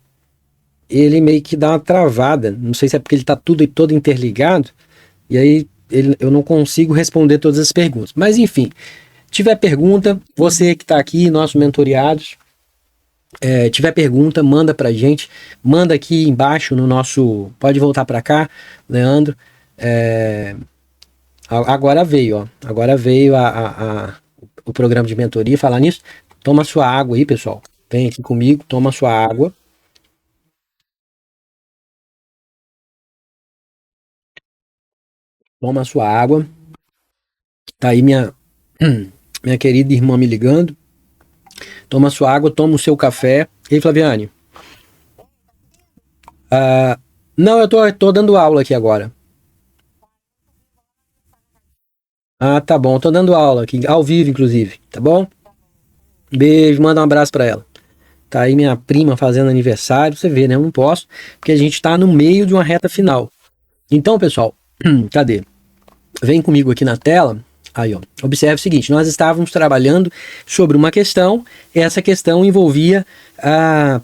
ele meio que dá uma travada. Não sei se é porque ele está todo interligado, e aí eu não consigo responder todas as perguntas. Mas enfim, tiver pergunta, você que está aqui, nossos mentoriados, tiver pergunta, manda pra gente, manda aqui embaixo no nosso, pode voltar para cá, Leandro, agora veio, ó, agora veio o programa de mentoria. Falar nisso, toma sua água aí, pessoal, vem aqui comigo, toma sua água, tá aí minha querida irmã me ligando, toma sua água, toma o seu café. E aí, Flaviane? Não, eu tô dando aula aqui agora. Ah, tá bom, tô dando aula aqui, ao vivo, inclusive, tá bom? Beijo, manda um abraço pra ela. Tá aí minha prima fazendo aniversário, você vê, né? Eu não posso, porque a gente tá no meio de uma reta final. Então, pessoal, cadê? Vem comigo aqui na tela. Aí, ó. Observe o seguinte: nós estávamos trabalhando sobre uma questão. Essa questão envolvia,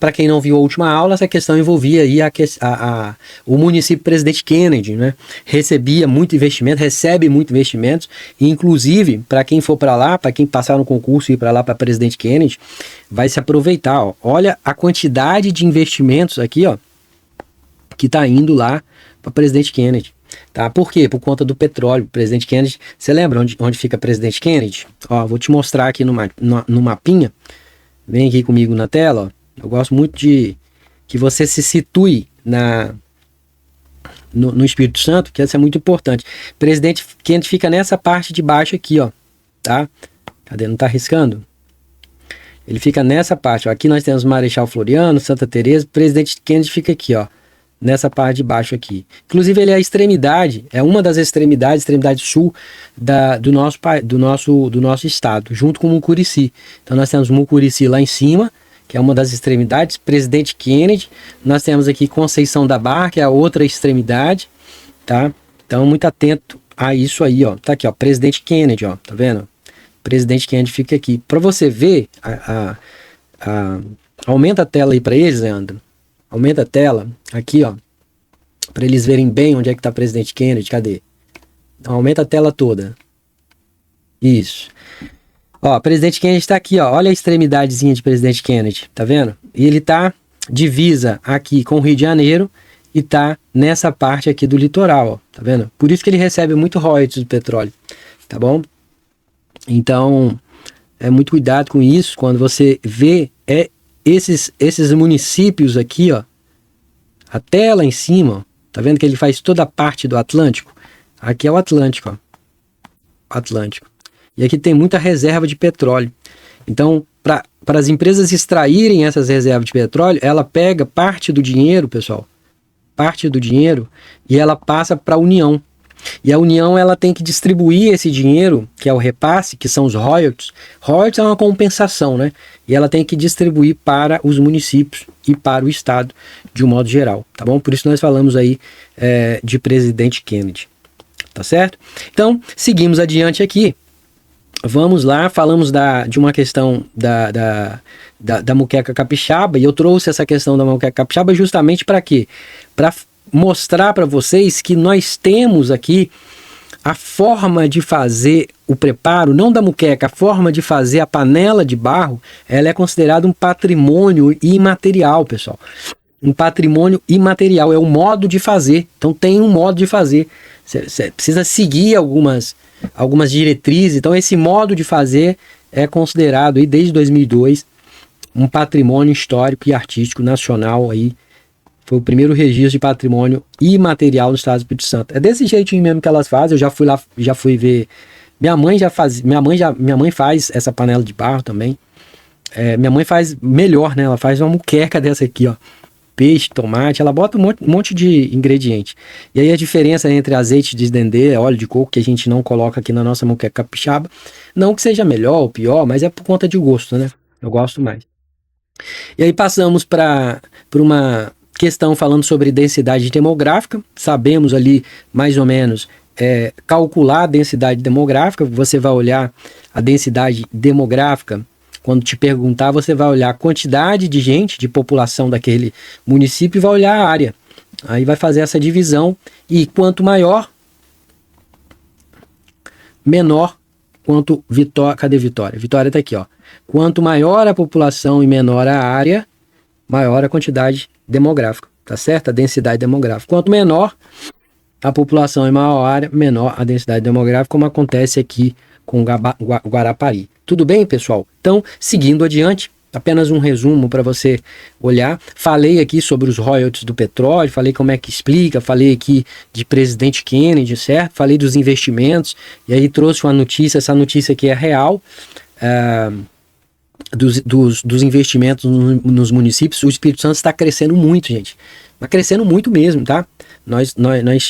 para quem não viu a última aula, essa questão envolvia aí o município Presidente Kennedy, né? Recebe muito investimentos, e inclusive, para quem for para lá, para quem passar no concurso e ir para lá para Presidente Kennedy, vai se aproveitar, ó. Olha a quantidade de investimentos aqui, ó, que está indo lá para Presidente Kennedy. Tá? Por quê? Por conta do petróleo. Presidente Kennedy, você lembra onde fica Presidente Kennedy? Ó, vou te mostrar aqui no mapinha. Vem aqui comigo na tela. Ó. Eu gosto muito de que você se situe no Espírito Santo, que isso é muito importante. Presidente Kennedy fica nessa parte de baixo aqui, ó. Tá? Cadê? Não tá arriscando? Ele fica nessa parte, ó. Aqui nós temos Marechal Floriano, Santa Teresa. Presidente Kennedy fica aqui, ó. Nessa parte de baixo aqui. Inclusive ele é a extremidade, é uma das extremidade sul do nosso estado, junto com Mucurici. Então nós temos Mucurici lá em cima, que é uma das extremidades, Presidente Kennedy. Nós temos aqui Conceição da Barra, que é a outra extremidade, tá? Então muito atento a isso aí, ó. Tá aqui, ó, Presidente Kennedy, ó, tá vendo? Presidente Kennedy fica aqui. Para você ver, aumenta a tela aí para eles, Leandro. Aumenta a tela, aqui, ó, para eles verem bem onde é que tá o Presidente Kennedy. Cadê? Então, aumenta a tela toda. Isso. Ó, Presidente Kennedy tá aqui, ó. Olha a extremidadezinha de Presidente Kennedy, tá vendo? E ele tá divisa aqui com o Rio de Janeiro e tá nessa parte aqui do litoral, ó. Tá vendo? Por isso que ele recebe muito royalties do petróleo, tá bom? Então, muito cuidado com isso. Quando você vê esses municípios aqui, ó, até lá em cima, ó, tá vendo que ele faz toda a parte do Atlântico? Aqui é o Atlântico, ó, Atlântico. E aqui tem muita reserva de petróleo. Então, para as empresas extraírem essas reservas de petróleo, ela pega parte do dinheiro, pessoal, parte do dinheiro, e ela passa para a União. E a União ela tem que distribuir esse dinheiro, que é o repasse, que são os royalties. Royalties é uma compensação, né? E ela tem que distribuir para os municípios e para o Estado de um modo geral, tá bom? Por isso nós falamos aí de presidente Kennedy, tá certo? Então, seguimos adiante aqui. Vamos lá, falamos de uma questão da muqueca capixaba, e eu trouxe essa questão da muqueca capixaba justamente para quê? Para mostrar para vocês que nós temos aqui a forma de fazer o preparo, não da muqueca, a forma de fazer a panela de barro, ela é considerada um patrimônio imaterial, pessoal. Um patrimônio imaterial, é o modo de fazer. Então tem um modo de fazer. Você precisa seguir algumas diretrizes. Então esse modo de fazer é considerado aí, desde 2002 um patrimônio histórico e artístico nacional aí. Foi o primeiro registro de patrimônio imaterial no estado do Espírito Santo. É desse jeitinho mesmo que elas fazem. Eu já fui lá, já fui ver. Minha mãe faz essa panela de barro também. Minha mãe faz melhor, né? Ela faz uma muqueca dessa aqui, ó. Peixe, tomate, ela bota um monte de ingrediente. E aí a diferença entre azeite de dendê, óleo de coco, que a gente não coloca aqui na nossa muqueca capixaba, não que seja melhor ou pior, mas é por conta de gosto, né? Eu gosto mais. E aí passamos para uma questão falando sobre densidade demográfica. Sabemos ali mais ou menos calcular a densidade demográfica. Você vai olhar a densidade demográfica. Quando te perguntar, você vai olhar a quantidade de gente, de população daquele município e vai olhar a área. Aí vai fazer essa divisão e quanto maior, menor, quanto Vitória. Cadê Vitória? Vitória está aqui, ó. Quanto maior a população e menor a área, maior a quantidade demográfica, tá certo? A densidade demográfica. Quanto menor a população e maior a área, menor a densidade demográfica, como acontece aqui com Guarapari. Tudo bem, pessoal? Então, seguindo adiante, apenas um resumo para você olhar. Falei aqui sobre os royalties do petróleo, falei como é que explica, falei aqui de presidente Kennedy, certo? Falei dos investimentos, e aí trouxe uma notícia, essa notícia aqui é real, dos investimentos nos municípios. O Espírito Santo está crescendo muito, gente. Está crescendo muito mesmo, tá? Nós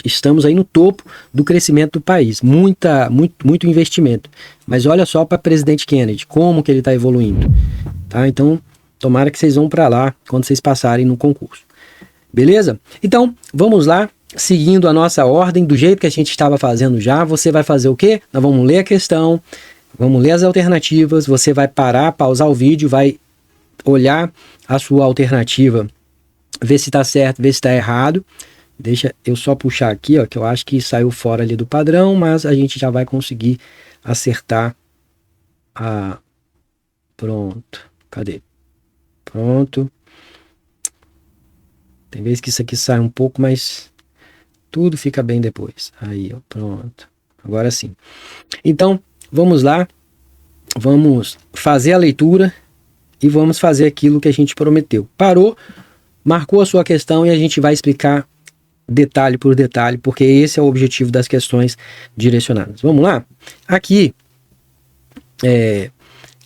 estamos aí no topo do crescimento do país. Muito investimento. Mas olha só para presidente Kennedy, como que ele está evoluindo. Tá? Então, tomara que vocês vão para lá quando vocês passarem no concurso. Beleza? Então, vamos lá. Seguindo a nossa ordem, do jeito que a gente estava fazendo já, você vai fazer o quê? Nós vamos ler a questão, vamos ler as alternativas, você vai parar, pausar o vídeo, vai olhar a sua alternativa, ver se está certo, ver se está errado. Deixa eu só puxar aqui, ó, que eu acho que saiu fora ali do padrão, mas a gente já vai conseguir acertar Pronto. Cadê? Pronto. Tem vezes que isso aqui sai um pouco, mas tudo fica bem depois. Aí, ó, pronto. Agora sim. Então, vamos lá. Vamos fazer a leitura e vamos fazer aquilo que a gente prometeu. Parou, marcou a sua questão e a gente vai explicar detalhe por detalhe, porque esse é o objetivo das questões direcionadas. Vamos lá? Aqui,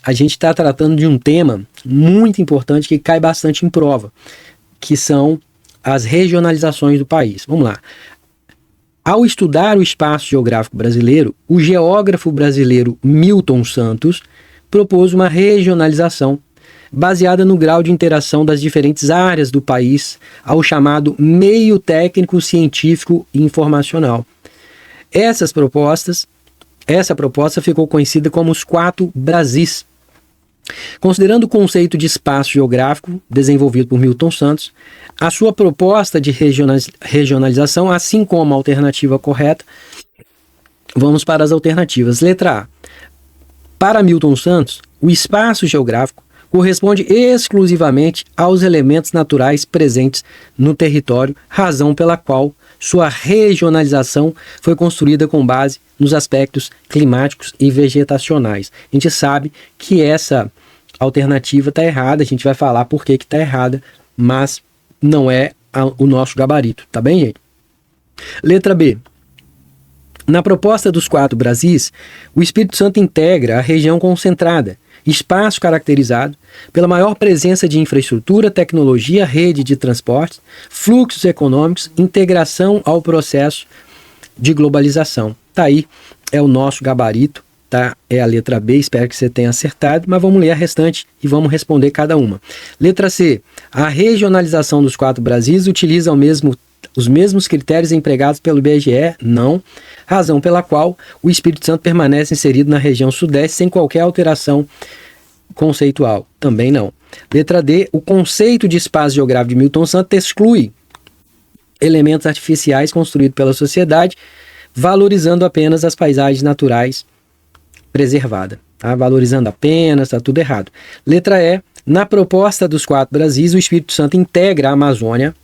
a gente está tratando de um tema muito importante que cai bastante em prova, que são as regionalizações do país. Vamos lá. Ao estudar o espaço geográfico brasileiro, o geógrafo brasileiro Milton Santos propôs uma regionalização baseada no grau de interação das diferentes áreas do país ao chamado meio técnico, científico e informacional. Essa proposta ficou conhecida como os 4 Brasis. Considerando o conceito de espaço geográfico desenvolvido por Milton Santos, a sua proposta de regionalização, assim como a alternativa correta, vamos para as alternativas. Letra A. Para Milton Santos, o espaço geográfico corresponde exclusivamente aos elementos naturais presentes no território, razão pela qual sua regionalização foi construída com base nos aspectos climáticos e vegetacionais. A gente sabe que essa alternativa está errada, a gente vai falar por que está errada, mas não é o nosso gabarito, tá bem, gente? Letra B. Na proposta dos 4 Brasis, o Espírito Santo integra a região concentrada, espaço caracterizado pela maior presença de infraestrutura, tecnologia, rede de transportes, fluxos econômicos, integração ao processo de globalização. Tá aí, é o nosso gabarito, tá? É a letra B, espero que você tenha acertado, mas vamos ler a restante e vamos responder cada uma. Letra C, a regionalização dos 4 Brasis utiliza os mesmos critérios empregados pelo IBGE? Não. Razão pela qual o Espírito Santo permanece inserido na região sudeste sem qualquer alteração conceitual? Também não. Letra D, o conceito de espaço geográfico de Milton Santos exclui elementos artificiais construídos pela sociedade, valorizando apenas as paisagens naturais preservadas. Tá? Valorizando apenas, está tudo errado. Letra E, na proposta dos 4 Brasis, o Espírito Santo integra a Amazônia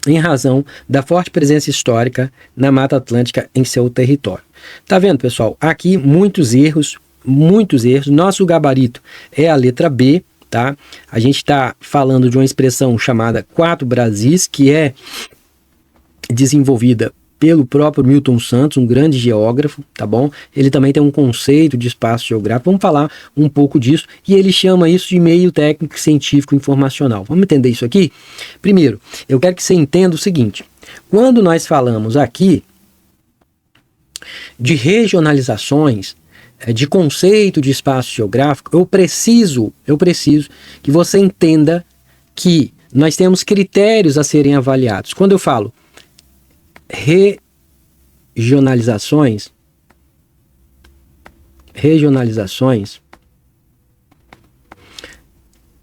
em razão da forte presença histórica na Mata Atlântica em seu território. Tá vendo, pessoal? Aqui muitos erros. Nosso gabarito é a letra B, tá? A gente está falando de uma expressão chamada 4 Brasis, que é desenvolvida pelo próprio Milton Santos, um grande geógrafo, tá bom? Ele também tem um conceito de espaço geográfico, vamos falar um pouco disso, e ele chama isso de meio técnico científico informacional. Vamos entender isso aqui? Primeiro, eu quero que você entenda o seguinte, quando nós falamos aqui de regionalizações, de conceito de espaço geográfico, eu preciso que você entenda que nós temos critérios a serem avaliados. Quando eu falo regionalizações,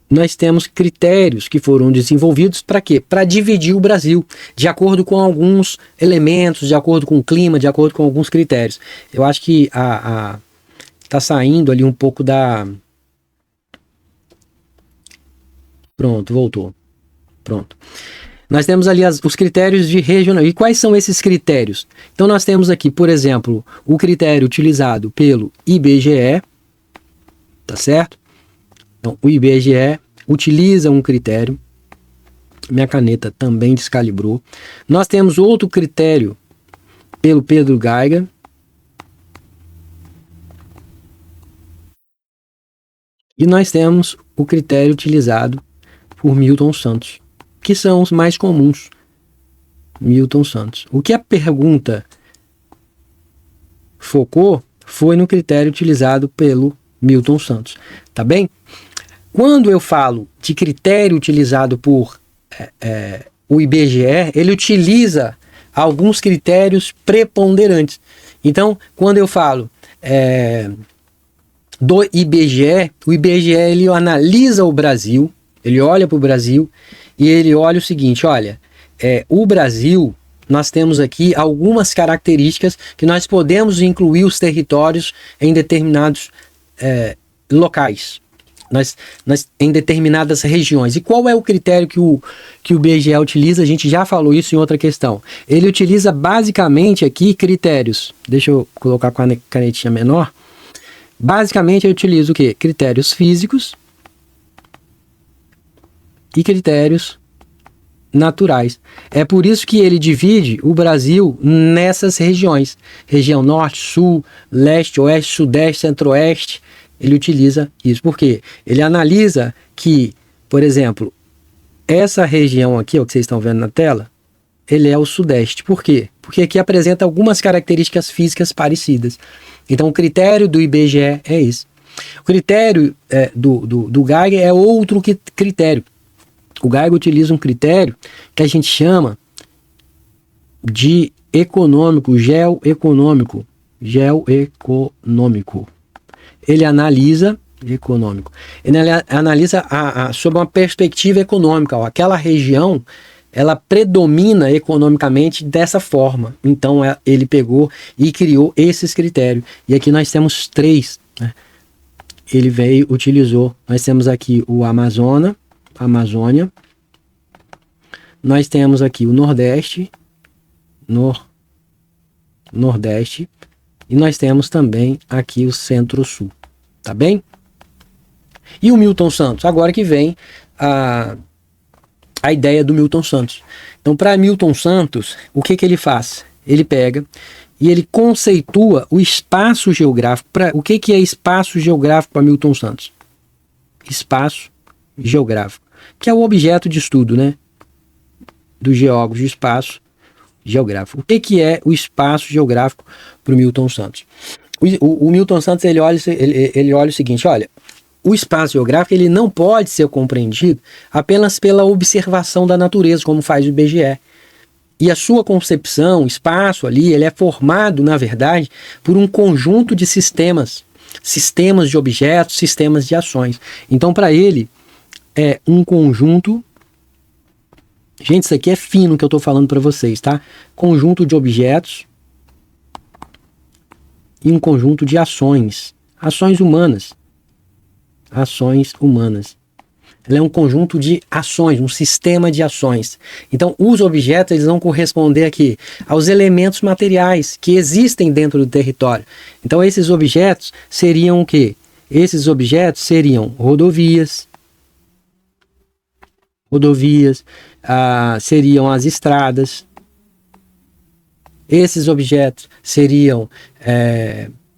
nós temos critérios que foram desenvolvidos para quê? Para dividir o Brasil, de acordo com alguns elementos, de acordo com o clima, de acordo com alguns critérios. Eu acho que tá saindo ali um pouco da... Pronto, voltou. Pronto. Nós temos ali os critérios de regional. E quais são esses critérios? Então nós temos aqui, por exemplo, o critério utilizado pelo IBGE, tá certo? Então o IBGE utiliza um critério. Minha caneta também descalibrou. Nós temos outro critério pelo Pedro Geiger. E nós temos o critério utilizado por Milton Santos, que são os mais comuns. Milton Santos. O que a pergunta focou foi no critério utilizado pelo Milton Santos. Tá bem? Quando eu falo de critério utilizado por o IBGE, ele utiliza alguns critérios preponderantes. Então, quando eu falo do IBGE, o IBGE ele analisa o Brasil, ele olha para o Brasil e ele olha o seguinte, olha, o Brasil, nós temos aqui algumas características que nós podemos incluir os territórios em determinados locais, em determinadas regiões. E qual é o critério que o IBGE utiliza? A gente já falou isso em outra questão. Ele utiliza basicamente aqui critérios, deixa eu colocar com a canetinha menor, basicamente eu utilizo o quê? Critérios físicos e critérios naturais. É por isso que ele divide o Brasil nessas regiões. Região norte, sul, leste, oeste, sudeste, centro-oeste. Ele utiliza isso. Por quê? Ele analisa que, por exemplo, essa região aqui, ó, que vocês estão vendo na tela, ele é o sudeste. Por quê? Porque aqui apresenta algumas características físicas parecidas. Então o critério do IBGE é esse. O critério do Geiger é outro critério. O Geiger utiliza um critério que a gente chama de geoeconômico. Ele analisa sob uma perspectiva econômica. Ó, aquela região, ela predomina economicamente dessa forma. Então ele pegou e criou esses critérios. E aqui nós temos 3. Né? Ele utilizou. Nós temos aqui o Amazônia. Nós temos aqui o Nordeste. Nordeste. E nós temos também aqui o Centro-Sul. Tá bem? E o Milton Santos? Agora que vem a ideia do Milton Santos. Então, para Milton Santos, o que ele faz? Ele pega e ele conceitua o espaço geográfico. O que é espaço geográfico para Milton Santos? Espaço geográfico, que é o objeto de estudo, né? Do geógrafo de espaço geográfico. O que é o espaço geográfico para o Milton Santos? O Milton Santos ele olha o seguinte, olha, o espaço geográfico ele não pode ser compreendido apenas pela observação da natureza, como faz o IBGE. E a sua concepção, espaço ali, ele é formado, na verdade, por um conjunto de sistemas de objetos, sistemas de ações. Então, para ele, é um conjunto... Gente, isso aqui é fino que eu estou falando para vocês, tá? Conjunto de objetos e um conjunto de ações. Ações humanas. Ações humanas. Ela é um conjunto de ações, um sistema de ações. Então, os objetos eles vão corresponder aqui aos elementos materiais que existem dentro do território. Então, esses objetos seriam o quê? Esses objetos seriam rodovias, seriam as estradas. Esses objetos seriam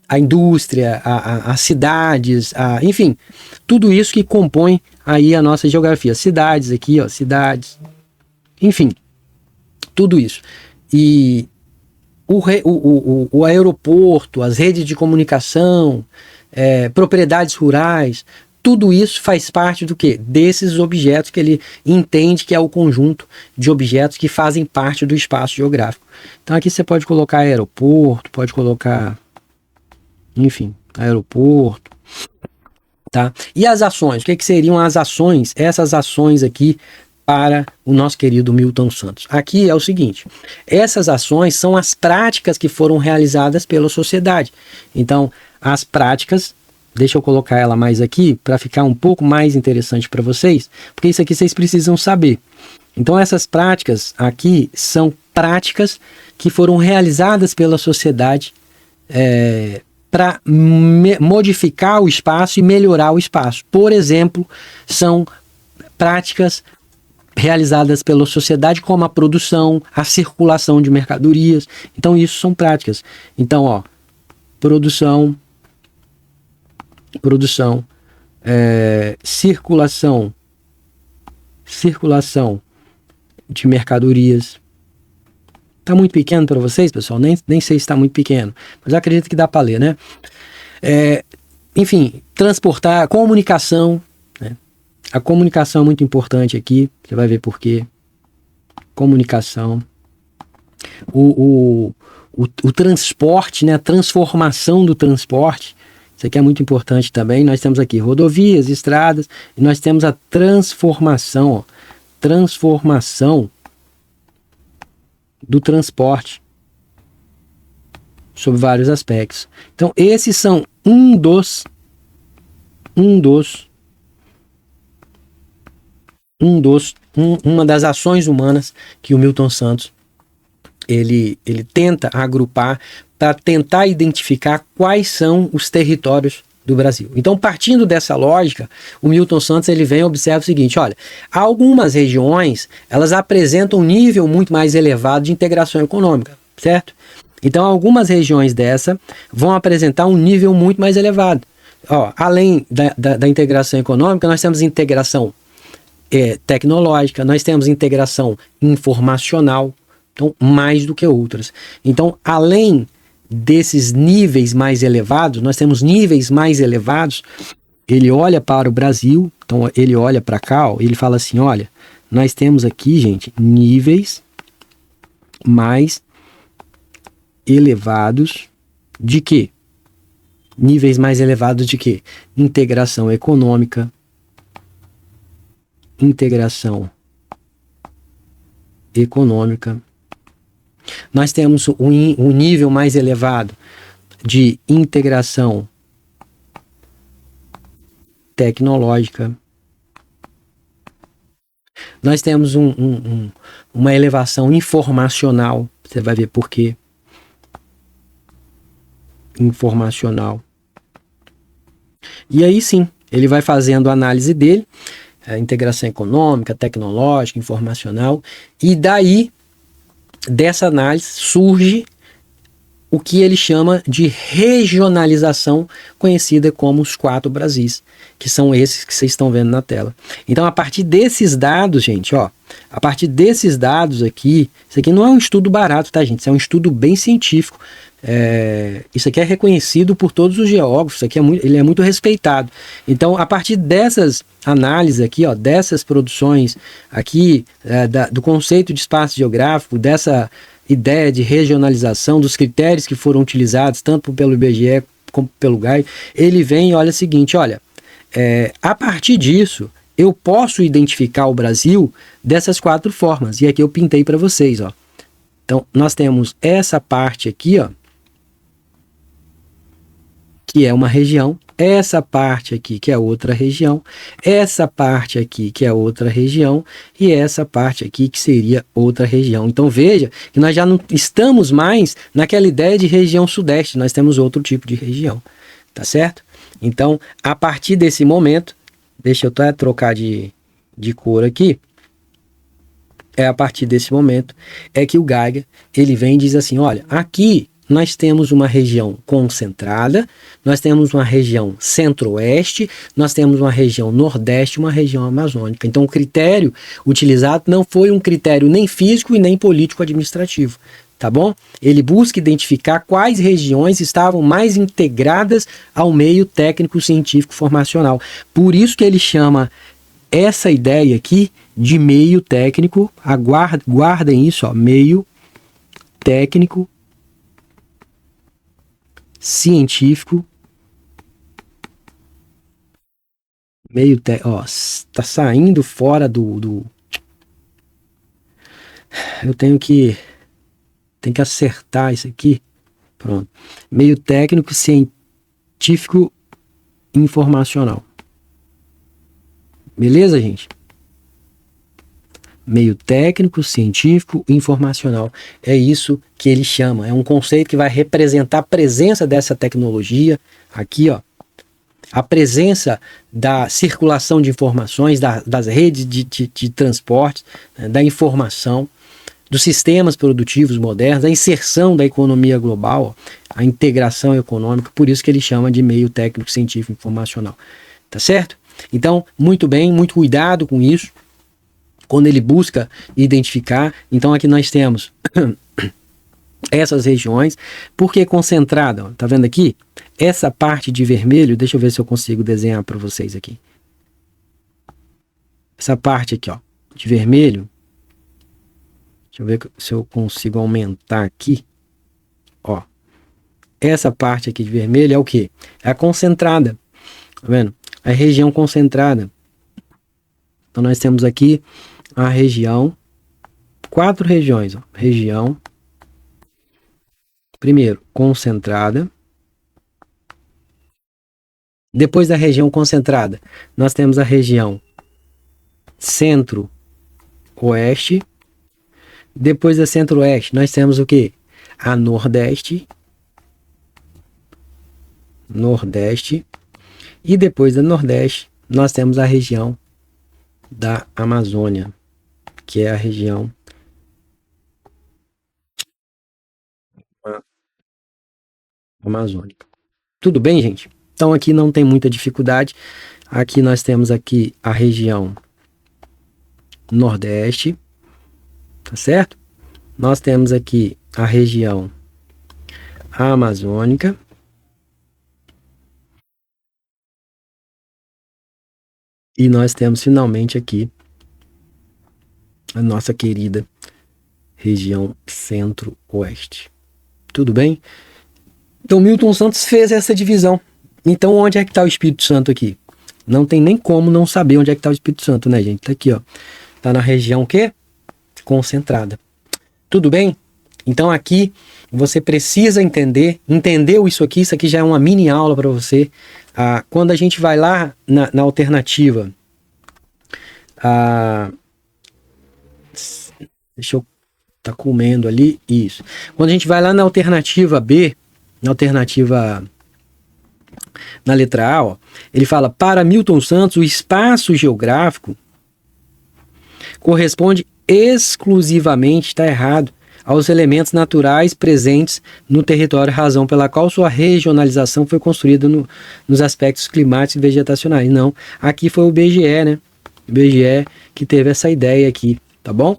a indústria, as cidades, enfim, tudo isso que compõe aí a nossa geografia. Cidades aqui, ó, cidades, enfim, tudo isso. E o aeroporto, as redes de comunicação, propriedades rurais, tudo isso faz parte do quê? Desses objetos que ele entende que é o conjunto de objetos que fazem parte do espaço geográfico. Então aqui você pode colocar aeroporto, pode colocar... Enfim, aeroporto, tá? E as ações, o que seriam as ações? Essas ações aqui para o nosso querido Milton Santos. Aqui é o seguinte, essas ações são as práticas que foram realizadas pela sociedade. Então, as práticas, deixa eu colocar ela mais aqui para ficar um pouco mais interessante para vocês, porque isso aqui vocês precisam saber. Então, essas práticas aqui são práticas que foram realizadas pela sociedade para modificar o espaço e melhorar o espaço. Por exemplo, são práticas realizadas pela sociedade como a produção, a circulação de mercadorias. Então, isso são práticas. Então, ó, produção, circulação de mercadorias. Está muito pequeno para vocês, pessoal? Nem sei se está muito pequeno, mas eu acredito que dá para ler, né? Enfim, transportar, comunicação, né? A comunicação é muito importante aqui, você vai ver por quê. Comunicação. O transporte, né? A transformação do transporte, isso aqui é muito importante também. Nós temos aqui rodovias, estradas, e nós temos a transformação, ó, transformação do transporte sob vários aspectos. Então, esses são uma das ações humanas que o Milton Santos ele tenta agrupar para tentar identificar quais são os territórios do Brasil. Então, partindo dessa lógica, o Milton Santos ele vem e observa o seguinte, olha, algumas regiões, elas apresentam um nível muito mais elevado de integração econômica, certo? Então, algumas regiões dessa vão apresentar um nível muito mais elevado. Ó, além da integração econômica, nós temos integração tecnológica, nós temos integração informacional, então, mais do que outras. Então, além desses níveis mais elevados, nós temos níveis mais elevados, ele olha para o Brasil, então ele olha para cá, ó, ele fala assim, olha, nós temos aqui, gente, níveis mais elevados de quê? Níveis mais elevados de quê? Integração econômica, nós temos um nível mais elevado de integração tecnológica. Nós temos uma elevação informacional. Você vai ver por quê. Informacional. E aí sim, ele vai fazendo a análise dele, a integração econômica, tecnológica, informacional, e daí dessa análise surge o que ele chama de regionalização, conhecida como os 4 Brasis, que são esses que vocês estão vendo na tela. Então, a partir desses dados, gente, ó, a partir desses dados aqui, isso aqui não é um estudo barato, tá, gente? Isso é um estudo bem científico. Isso aqui é reconhecido por todos os geógrafos, isso aqui ele é muito respeitado. Então, a partir dessas análises aqui, ó, dessas produções aqui, do conceito de espaço geográfico, dessa ideia de regionalização, dos critérios que foram utilizados, tanto pelo IBGE como pelo GAI, ele vem e olha o seguinte, olha, a partir disso, eu posso identificar o Brasil dessas 4 formas, e aqui eu pintei para vocês, ó. Então, nós temos essa parte aqui, ó, que é uma região, essa parte aqui que é outra região, essa parte aqui que é outra região e essa parte aqui que seria outra região. Então veja que nós já não estamos mais naquela ideia de região sudeste, nós temos outro tipo de região, tá certo? Então, a partir desse momento, deixa eu até trocar de cor aqui, a partir desse momento é que o Geiger, ele vem e diz assim, olha, aqui nós temos uma região concentrada, nós temos uma região centro-oeste, nós temos uma região nordeste e uma região amazônica. Então o critério utilizado não foi um critério nem físico e nem político-administrativo, tá bom? Ele busca identificar quais regiões estavam mais integradas ao meio técnico-científico formacional. Por isso que ele chama essa ideia aqui de meio técnico, guardem isso, ó, meio técnico científico, tá saindo fora do eu tenho que acertar isso aqui, pronto, meio técnico científico informacional, beleza, gente? Meio técnico, científico, informacional. É isso que ele chama. É um conceito que vai representar a presença dessa tecnologia aqui, ó. A presença da circulação de informações, das redes de transporte, né, da informação, dos sistemas produtivos modernos, a inserção da economia global, ó, a integração econômica. Por isso que ele chama de meio técnico, científico, informacional. Tá certo? Então, muito bem, muito cuidado com isso. Quando ele busca identificar, então aqui nós temos essas regiões, porque concentrada, ó, tá vendo aqui? Essa parte de vermelho, deixa eu ver se eu consigo desenhar para vocês aqui. Essa parte aqui, ó, de vermelho, deixa eu ver se eu consigo aumentar aqui, ó. Essa parte aqui de vermelho é o quê? É a concentrada, tá vendo? A região concentrada. Então nós temos aqui a região, 4 regiões, ó. Região, primeiro, concentrada. Depois da região concentrada, nós temos a região centro-oeste. Depois da centro-oeste, nós temos o quê? A nordeste. Nordeste. E depois da nordeste, nós temos a região da Amazônia, que é a região amazônica. Tudo bem, gente? Então aqui não tem muita dificuldade. Aqui nós temos aqui a região nordeste, tá certo? Nós temos aqui a região amazônica. E nós temos finalmente aqui a nossa querida região centro-oeste. Tudo bem? Então Milton Santos fez essa divisão. Então onde é que está o Espírito Santo aqui? Não tem nem como não saber onde é que está o Espírito Santo, né, gente? Tá aqui, ó. Tá na região o quê? Concentrada. Tudo bem? Então aqui você precisa entendeu isso aqui já é uma mini aula para você. Quando a gente vai lá na alternativa, deixa eu tá comendo ali, isso. Quando a gente vai lá na alternativa B, na alternativa na letra A, ó, ele fala, para Milton Santos, o espaço geográfico corresponde exclusivamente, está errado, aos elementos naturais presentes no território, razão pela qual sua regionalização foi construída nos aspectos climáticos e vegetacionais. Não, aqui foi o IBGE, né? O IBGE que teve essa ideia aqui, tá bom?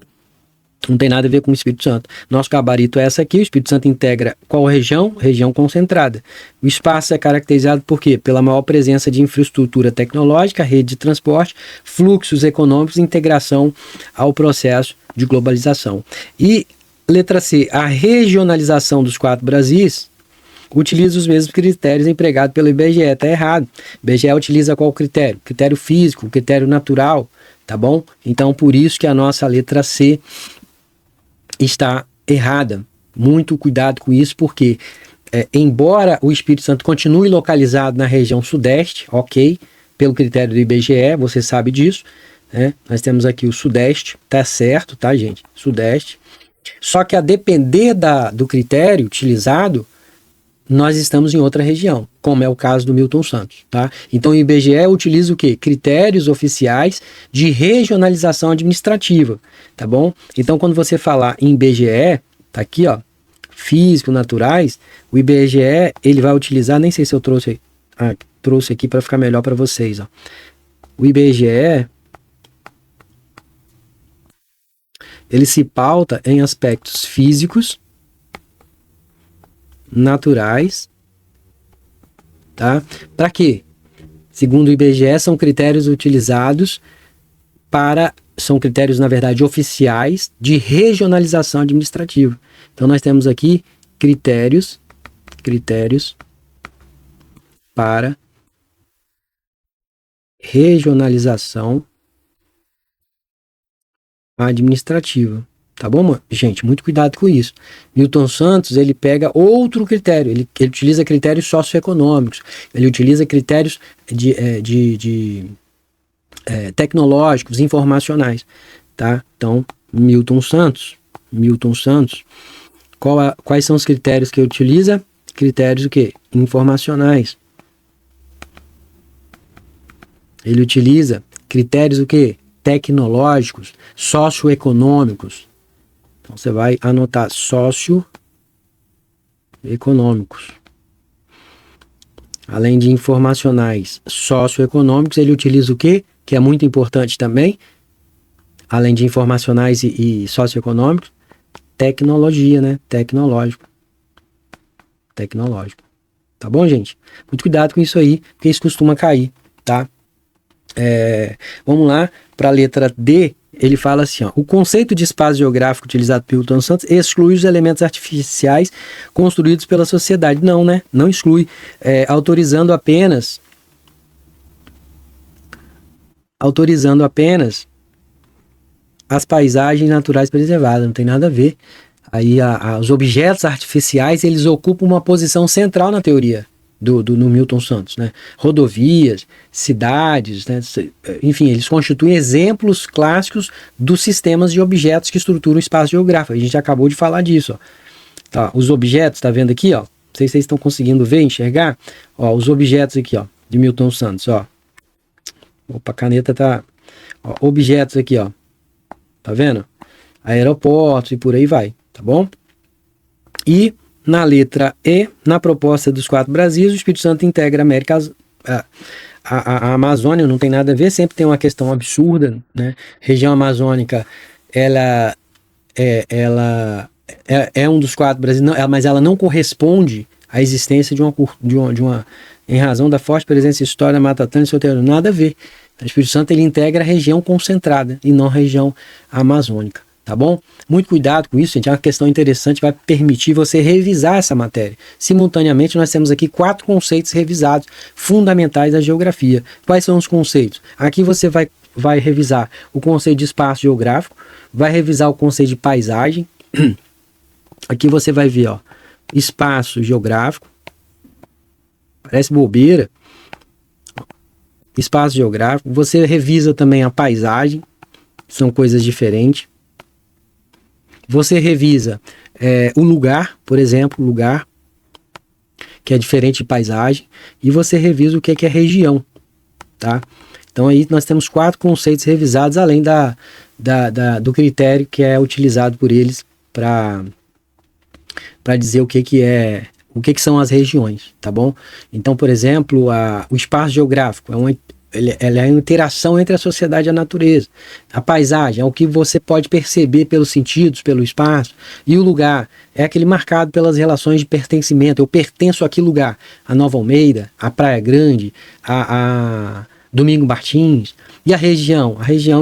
Não tem nada a ver com o Espírito Santo. Nosso gabarito é essa aqui. O Espírito Santo integra qual região? Região concentrada. O espaço é caracterizado por quê? Pela maior presença de infraestrutura tecnológica, rede de transporte, fluxos econômicos e integração ao processo de globalização. E letra C, a regionalização dos 4 Brasis utiliza os mesmos critérios empregados pelo IBGE. Está errado. O IBGE utiliza qual critério? Critério físico, critério natural, tá bom? Então, por isso que a nossa letra C está errada. Muito cuidado com isso, porque embora o Espírito Santo continue localizado na região sudeste, ok, pelo critério do IBGE, você sabe disso, né? Nós temos aqui o sudeste, tá certo, tá, gente? Sudeste. Só que a depender do critério utilizado, nós estamos em outra região, como é o caso do Milton Santos, tá? Então o IBGE utiliza o quê? Critérios oficiais de regionalização administrativa, tá bom? Então quando você falar em IBGE, tá aqui, ó, físico, naturais, o IBGE, ele vai utilizar, nem sei se eu trouxe aqui para ficar melhor para vocês, ó. O IBGE, ele se pauta em aspectos físicos, naturais, tá? Para quê? Segundo o IBGE, são critérios utilizados são critérios, na verdade, oficiais de regionalização administrativa. Então, nós temos aqui critérios para regionalização administrativa. Tá bom, gente? Muito cuidado com isso. Milton Santos, ele pega outro critério, ele utiliza critérios socioeconômicos, ele utiliza critérios tecnológicos, informacionais, tá? Então, Milton Santos, quais são os critérios que utiliza? Critérios o quê? Informacionais. Ele utiliza critérios o quê? Tecnológicos, socioeconômicos. Então você vai anotar socioeconômicos. Além de informacionais, socioeconômicos, ele utiliza o quê? Que é muito importante também, além de informacionais e socioeconômicos, tecnologia, né? Tecnológico. Tá bom, gente? Muito cuidado com isso aí, porque isso costuma cair, tá? Vamos lá para a letra D. Ele fala assim, ó, o conceito de espaço geográfico utilizado pelo Milton Santos exclui os elementos artificiais construídos pela sociedade. Não, né? Não exclui, autorizando apenas as paisagens naturais preservadas. Não tem nada a ver. Aí os objetos artificiais, eles ocupam uma posição central na teoria no Milton Santos, né? Rodovias, cidades, né? Enfim, eles constituem exemplos clássicos dos sistemas de objetos que estruturam o espaço geográfico. A gente acabou de falar disso, ó. Tá, os objetos, tá vendo aqui, ó? Não sei se vocês estão conseguindo ver, enxergar. Ó, os objetos aqui, ó, de Milton Santos, ó. Opa, a caneta tá... Ó, objetos aqui, ó. Tá vendo? Aeroportos e por aí vai, tá bom? E na letra E, na proposta dos 4 Brasis, o Espírito Santo integra a América, a Amazônia, não tem nada a ver, sempre tem uma questão absurda, né? Região amazônica, ela é um dos 4 Brasis, mas ela não corresponde à existência de uma em razão da forte presença histórica da Mata Atlântica e Soterrânea, nada a ver. O Espírito Santo, ele integra a região concentrada e não a região amazônica. Tá bom? Muito cuidado com isso, gente. É uma questão interessante, vai permitir você revisar essa matéria. Simultaneamente, nós temos aqui 4 conceitos revisados, fundamentais da geografia. Quais são os conceitos? Aqui você vai revisar o conceito de espaço geográfico, vai revisar o conceito de paisagem. Aqui você vai ver, ó, espaço geográfico. Parece bobeira. Espaço geográfico. Você revisa também a paisagem. São coisas diferentes. Você revisa o lugar, por exemplo, lugar, que é diferente de paisagem, e você revisa o que é região, tá? Então aí nós temos 4 conceitos revisados, além do critério que é utilizado por eles para para dizer o que são as regiões, tá bom? Então, por exemplo, o espaço geográfico ele é uma interação entre a sociedade e a natureza. A paisagem é o que você pode perceber pelos sentidos, pelo espaço, e o lugar é aquele marcado pelas relações de pertencimento. Eu pertenço àquele lugar, a Nova Almeida, a Praia Grande, a Domingo Martins. E a região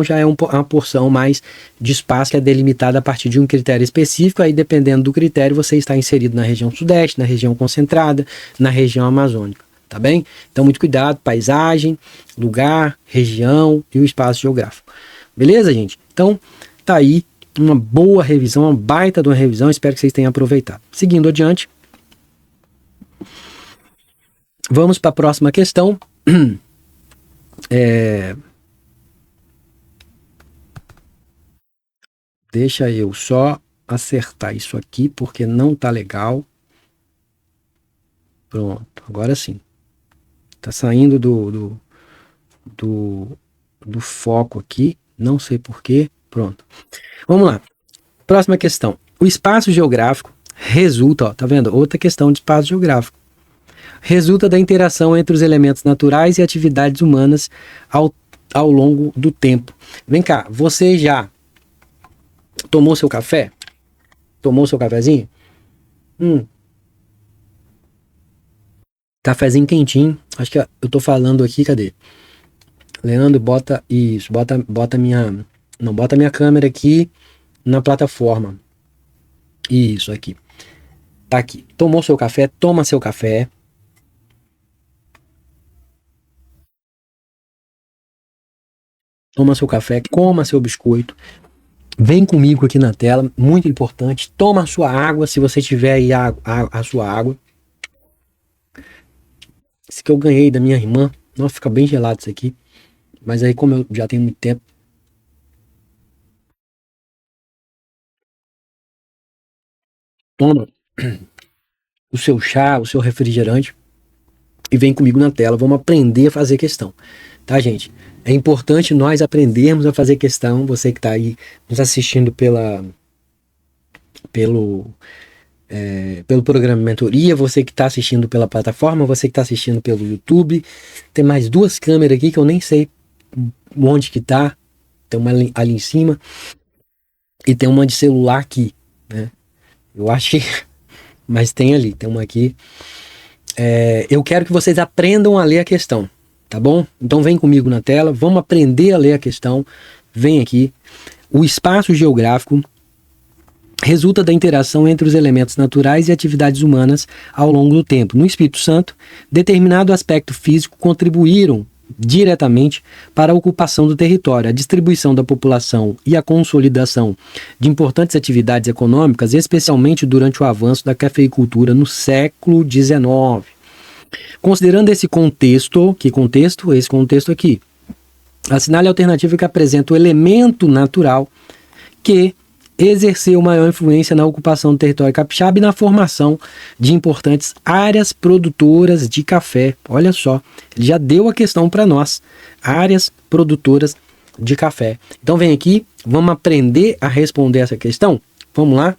já é uma porção mais de espaço que é delimitada a partir de um critério específico. Aí, dependendo do critério, você está inserido na região sudeste, na região concentrada, na região amazônica. Tá bem? Então, muito cuidado, paisagem, lugar, região e o espaço geográfico. Beleza, gente? Então, tá aí uma boa revisão, uma baita de uma revisão. Espero que vocês tenham aproveitado. Seguindo adiante, vamos para a próxima questão. Deixa eu só acertar isso aqui, porque não tá legal. Pronto, agora sim. Tá saindo do foco aqui, não sei porquê. Pronto. Vamos lá. Próxima questão. O espaço geográfico resulta, ó, tá vendo? Outra questão de espaço geográfico. Resulta da interação entre os elementos naturais e atividades humanas ao longo do tempo. Vem cá, você já tomou seu café? Tomou seu cafezinho? Cafezinho quentinho. Acho que eu tô falando aqui, cadê? Leandro, bota isso, bota minha câmera aqui na plataforma. Isso aqui. Tá aqui. Tomou seu café? Toma seu café. Toma seu café, coma seu biscoito. Vem comigo aqui na tela, muito importante. Toma a sua água, se você tiver aí a sua água. Esse que eu ganhei da minha irmã. Nossa, fica bem gelado isso aqui. Mas aí, como eu já tenho muito tempo. Toma o seu chá, o seu refrigerante. E vem comigo na tela. Vamos aprender a fazer questão. Tá, gente? É importante nós aprendermos a fazer questão. Você que tá aí nos assistindo pelo programa Mentoria, você que está assistindo pela plataforma, você que está assistindo pelo YouTube. Tem mais duas câmeras aqui que eu nem sei onde que tá. Tem uma ali em cima e tem uma de celular aqui, né? Eu achei, mas tem ali, tem uma aqui. Eu quero que vocês aprendam a ler a questão, tá bom? Então vem comigo na tela, vamos aprender a ler a questão. Vem aqui. O espaço geográfico resulta da interação entre os elementos naturais e atividades humanas ao longo do tempo. No Espírito Santo, determinado aspecto físico contribuíram diretamente para a ocupação do território, a distribuição da população e a consolidação de importantes atividades econômicas, especialmente durante o avanço da cafeicultura no século XIX. Considerando esse contexto, que contexto? Esse contexto aqui. Assinale a alternativa que apresenta o elemento natural que exerceu maior influência na ocupação do território capixaba e na formação de importantes áreas produtoras de café. Olha só, ele já deu a questão para nós. Áreas produtoras de café. Então vem aqui, vamos aprender a responder essa questão? Vamos lá?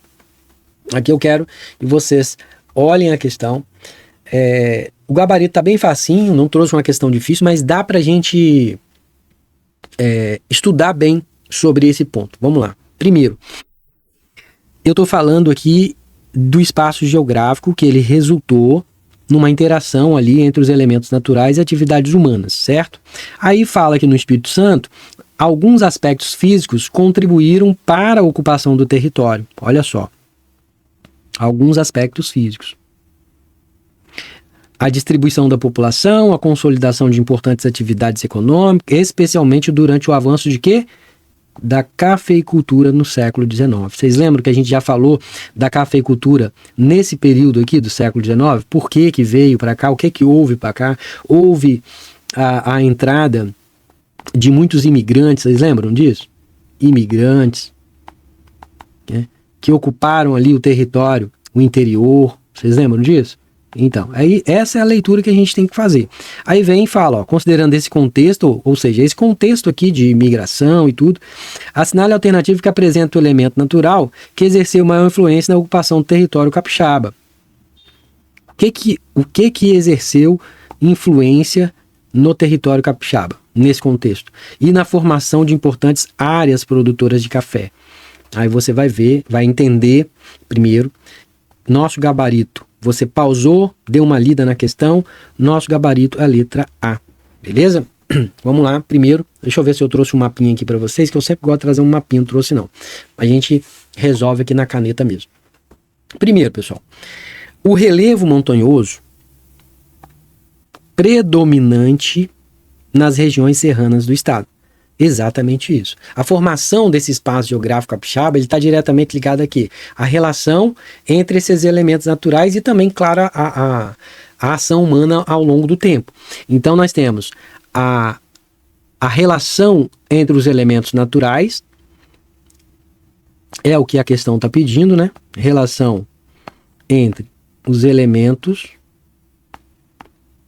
Aqui eu quero que vocês olhem a questão. O gabarito está bem facinho, não trouxe uma questão difícil, mas dá para a gente estudar bem sobre esse ponto. Vamos lá. Primeiro, eu estou falando aqui do espaço geográfico que ele resultou numa interação ali entre os elementos naturais e atividades humanas, certo? Aí fala que no Espírito Santo, alguns aspectos físicos contribuíram para a ocupação do território. Olha só. Alguns aspectos físicos. A distribuição da população, a consolidação de importantes atividades econômicas, especialmente durante o avanço de quê? Da cafeicultura no século XIX. Vocês lembram que a gente já falou da cafeicultura nesse período aqui do século XIX? Por que que veio para cá? O que que houve para cá? Houve a entrada de muitos imigrantes, vocês lembram disso? Imigrantes, né, que ocuparam ali o território, o interior. Vocês lembram disso? Então, aí essa é a leitura que a gente tem que fazer. Aí vem e fala, ó, considerando esse contexto, ou seja, esse contexto aqui de migração e tudo, assinale a alternativa que apresenta o elemento natural que exerceu maior influência na ocupação do território capixaba. O que exerceu influência no território capixaba, nesse contexto? E na formação de importantes áreas produtoras de café. Aí você vai ver, vai entender, primeiro, nosso gabarito. Você pausou, deu uma lida na questão, nosso gabarito é a letra A, beleza? Vamos lá, primeiro, deixa eu ver se eu trouxe um mapinha aqui para vocês, que eu sempre gosto de trazer um mapinha, não trouxe não. A gente resolve aqui na caneta mesmo. Primeiro, pessoal, o relevo montanhoso predominante nas regiões serranas do estado. Exatamente isso. A formação desse espaço geográfico capixaba está diretamente ligada aqui. A relação entre esses elementos naturais e também, claro, a ação humana ao longo do tempo. Então nós temos a relação entre os elementos naturais, é o que a questão está pedindo, né? Relação entre os elementos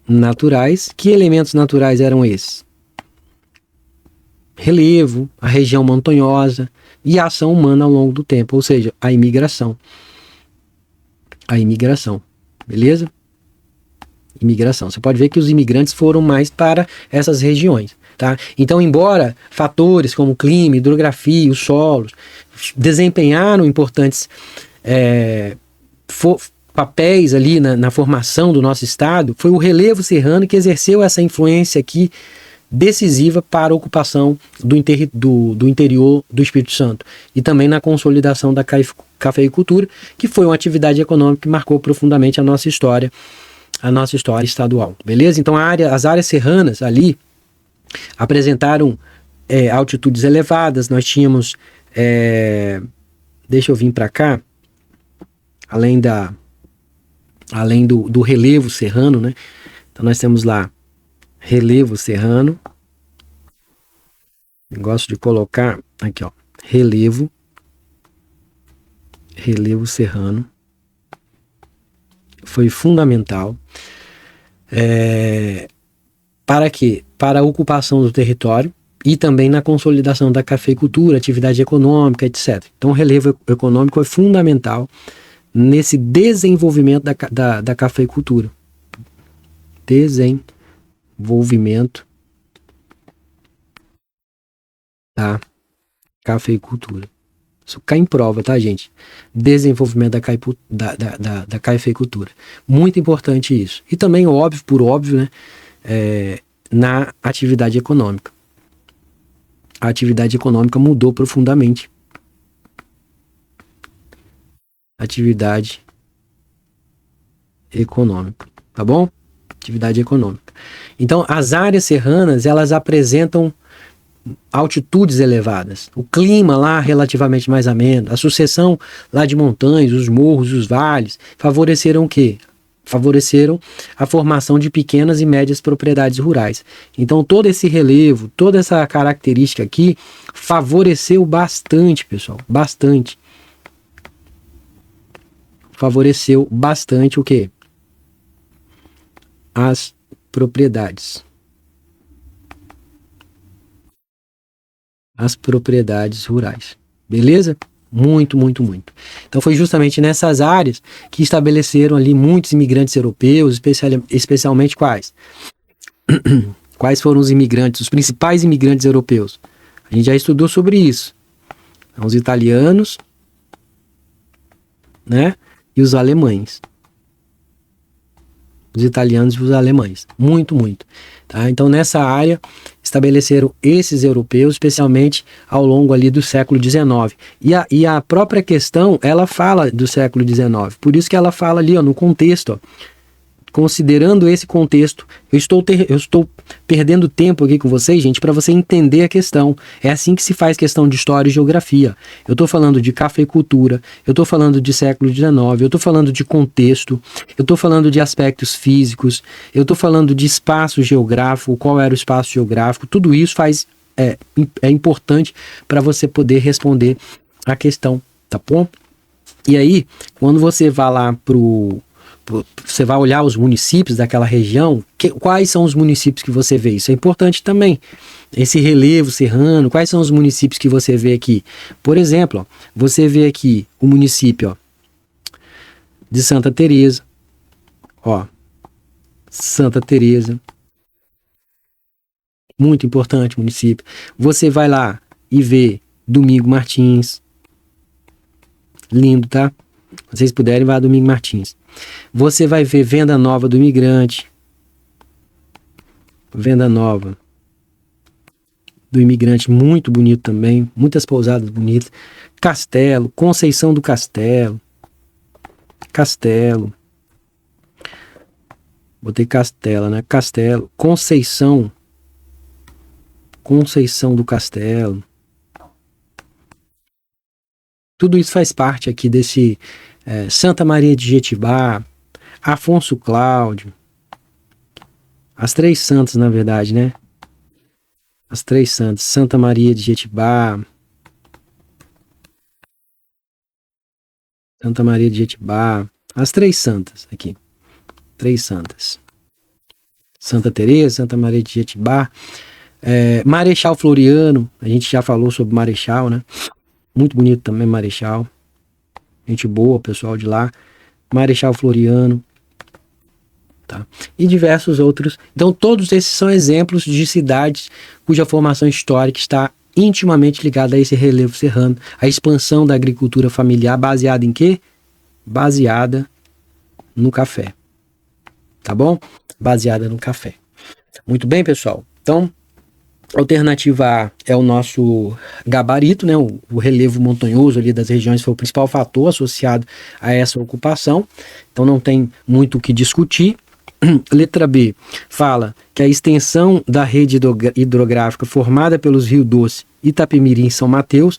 naturais. Que elementos naturais eram esses? Relevo, a região montanhosa e a ação humana ao longo do tempo, ou seja, a imigração. A imigração, beleza? Imigração. Você pode ver que os imigrantes foram mais para essas regiões, tá? Então, embora fatores como clima, hidrografia, os solos desempenharam importantes papéis ali na formação do nosso estado, foi o relevo serrano que exerceu essa influência aqui decisiva para a ocupação do interior do Espírito Santo e também na consolidação da cafeicultura, que foi uma atividade econômica que marcou profundamente a nossa história estadual, beleza? Então as áreas serranas ali apresentaram altitudes elevadas. Nós tínhamos, deixa eu vir para cá, além do relevo serrano, né? Então nós temos lá relevo serrano. Gosto de colocar aqui, ó, relevo serrano. Foi fundamental. Para quê? Para a ocupação do território e também na consolidação da cafeicultura, atividade econômica, etc. Então o relevo econômico é fundamental nesse desenvolvimento da cafeicultura. Desenvolvimento da cafeicultura. Isso cai em prova, tá, gente? Desenvolvimento da cafeicultura. Muito importante isso. E também, por óbvio, né, na atividade econômica. A atividade econômica mudou profundamente. Atividade econômica, tá bom? Atividade econômica. Então, as áreas serranas, elas apresentam altitudes elevadas. O clima lá relativamente mais ameno, a sucessão lá de montanhas, os morros, os vales, favoreceram o quê? Favoreceram a formação de pequenas e médias propriedades rurais. Então, todo esse relevo, toda essa característica aqui, favoreceu bastante, pessoal, bastante. Favoreceu bastante o quê? As propriedades. As propriedades rurais. Beleza? Muito, muito, muito. Então foi justamente nessas áreas que estabeleceram ali muitos imigrantes europeus, especialmente quais? Quais foram os imigrantes, os principais imigrantes europeus? A gente já estudou sobre isso. Os italianos, né? E os alemães. Os italianos e os alemães. Muito, muito. Tá? Então, nessa área, estabeleceram esses europeus, especialmente ao longo ali do século XIX. E a própria questão, ela fala do século XIX. Por isso que ela fala ali, ó, no contexto, ó, considerando esse contexto, eu estou perdendo tempo aqui com vocês, gente, para você entender a questão. É assim que se faz questão de história e geografia. Eu estou falando de cafeicultura, eu estou falando de século XIX, eu estou falando de contexto, eu estou falando de aspectos físicos, eu estou falando de espaço geográfico, qual era o espaço geográfico, tudo isso é importante para você poder responder a questão, tá bom? E aí, quando você vai lá pro Você vai olhar os municípios daquela região, quais são os municípios que você vê? Isso é importante também. Esse relevo serrano, quais são os municípios que você vê aqui? Por exemplo, ó, você vê aqui o município, ó, de Santa Teresa, ó, Santa Teresa, muito importante município. Você vai lá e vê Domingo Martins, lindo, tá? Se vocês puderem, vá a Domingo Martins. Você vai ver Venda Nova do Imigrante, Venda Nova do Imigrante, muito bonito também, muitas pousadas bonitas. Castelo, Conceição do Castelo, Castelo, botei Castela, né? Castelo, Conceição do Castelo. Tudo isso faz parte aqui desse Santa Maria de Jetibá, Afonso Cláudio, as três santas, na verdade, né? As três santas, Santa Maria de Jetibá, Santa Maria de Jetibá, as três santas aqui, três santas. Santa Teresa, Santa Maria de Jetibá, Marechal Floriano, a gente já falou sobre Marechal, né? Muito bonito também Marechal, gente boa, pessoal de lá. Marechal Floriano, tá? E diversos outros. Então todos esses são exemplos de cidades cuja formação histórica está intimamente ligada a esse relevo serrano, a expansão da agricultura familiar baseada em quê? Baseada no café, tá bom? Baseada no café. Muito bem, pessoal. Então, alternativa A é o nosso gabarito, né? O relevo montanhoso ali das regiões foi o principal fator associado a essa ocupação. Então não tem muito o que discutir. Letra B fala que a extensão da rede hidrográfica formada pelos Rio Doce, Itapemirim e São Mateus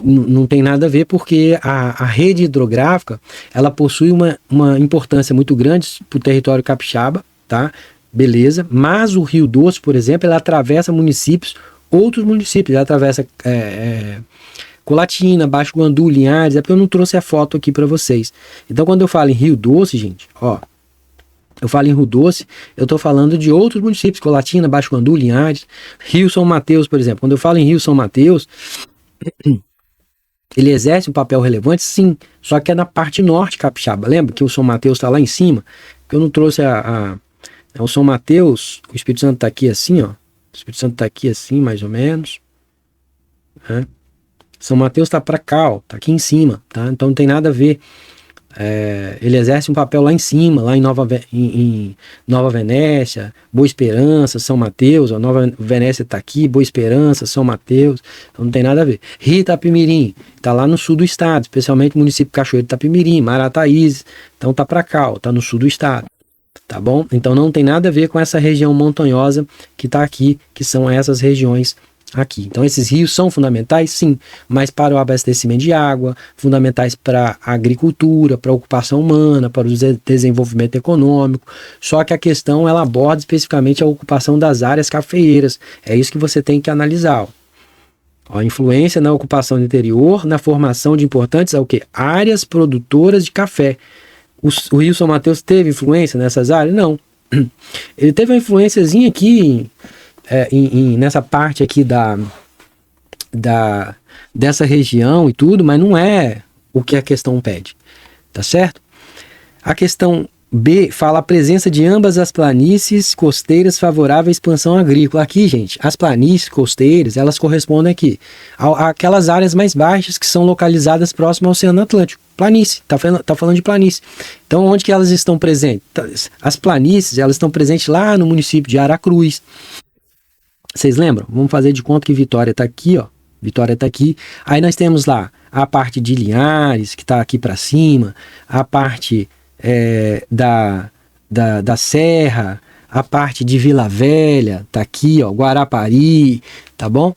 não tem nada a ver, porque a rede hidrográfica ela possui uma importância muito grande para o território capixaba, tá? Beleza, mas o Rio Doce, por exemplo, ele atravessa municípios, outros municípios, ele atravessa Colatina, Baixo Guandu, Linhares, é porque eu não trouxe a foto aqui para vocês. Então quando eu falo em Rio Doce, gente, ó, eu falo em Rio Doce, eu tô falando de outros municípios, Colatina, Baixo Guandu, Linhares, Rio São Mateus, por exemplo. Quando eu falo em Rio São Mateus, ele exerce um papel relevante, sim, só que é na parte norte capixaba. Lembra que o São Mateus está lá em cima? Eu não trouxe o São Mateus, o Espírito Santo está aqui assim, ó. O Espírito Santo está aqui assim, mais ou menos. Né? São Mateus está para cá, ó, tá aqui em cima, tá? Então não tem nada a ver. Ele exerce um papel lá em cima, lá em Nova Venécia, Boa Esperança, São Mateus, ó, Nova Venécia está aqui, Boa Esperança, São Mateus, então não tem nada a ver. Rio Itapemirim, está lá no sul do estado, especialmente o município Cachoeiro de Itapemirim, Marataízes, então tá para cá, ó, tá no sul do estado, tá bom? Então não tem nada a ver com essa região montanhosa que está aqui, que são essas regiões aqui. Então esses rios são fundamentais, sim, mas para o abastecimento de água, fundamentais para a agricultura, para a ocupação humana, para o desenvolvimento econômico. Só que a questão ela aborda especificamente a ocupação das áreas cafeeiras. É isso que você tem que analisar. Ó, a influência na ocupação do interior, na formação de importantes áreas produtoras de café. O Rio São Mateus teve influência nessas áreas? Não. Ele teve uma influênciazinha aqui nessa parte aqui dessa região e tudo, mas não é o que a questão pede, tá certo? A questão B fala a presença de ambas as planícies costeiras favorável à expansão agrícola. Aqui, gente, as planícies costeiras, elas correspondem aqui àquelas áreas mais baixas que são localizadas próximo ao Oceano Atlântico. Planície, tá falando de planície. Então, onde que elas estão presentes? As planícies, elas estão presentes lá no município de Aracruz. Vocês lembram? Vamos fazer de conta que Vitória está aqui, ó. Vitória está aqui. Aí nós temos lá a parte de Linhares, que está aqui para cima, a parte da Serra, a parte de Vila Velha, tá aqui, ó, Guarapari, tá bom?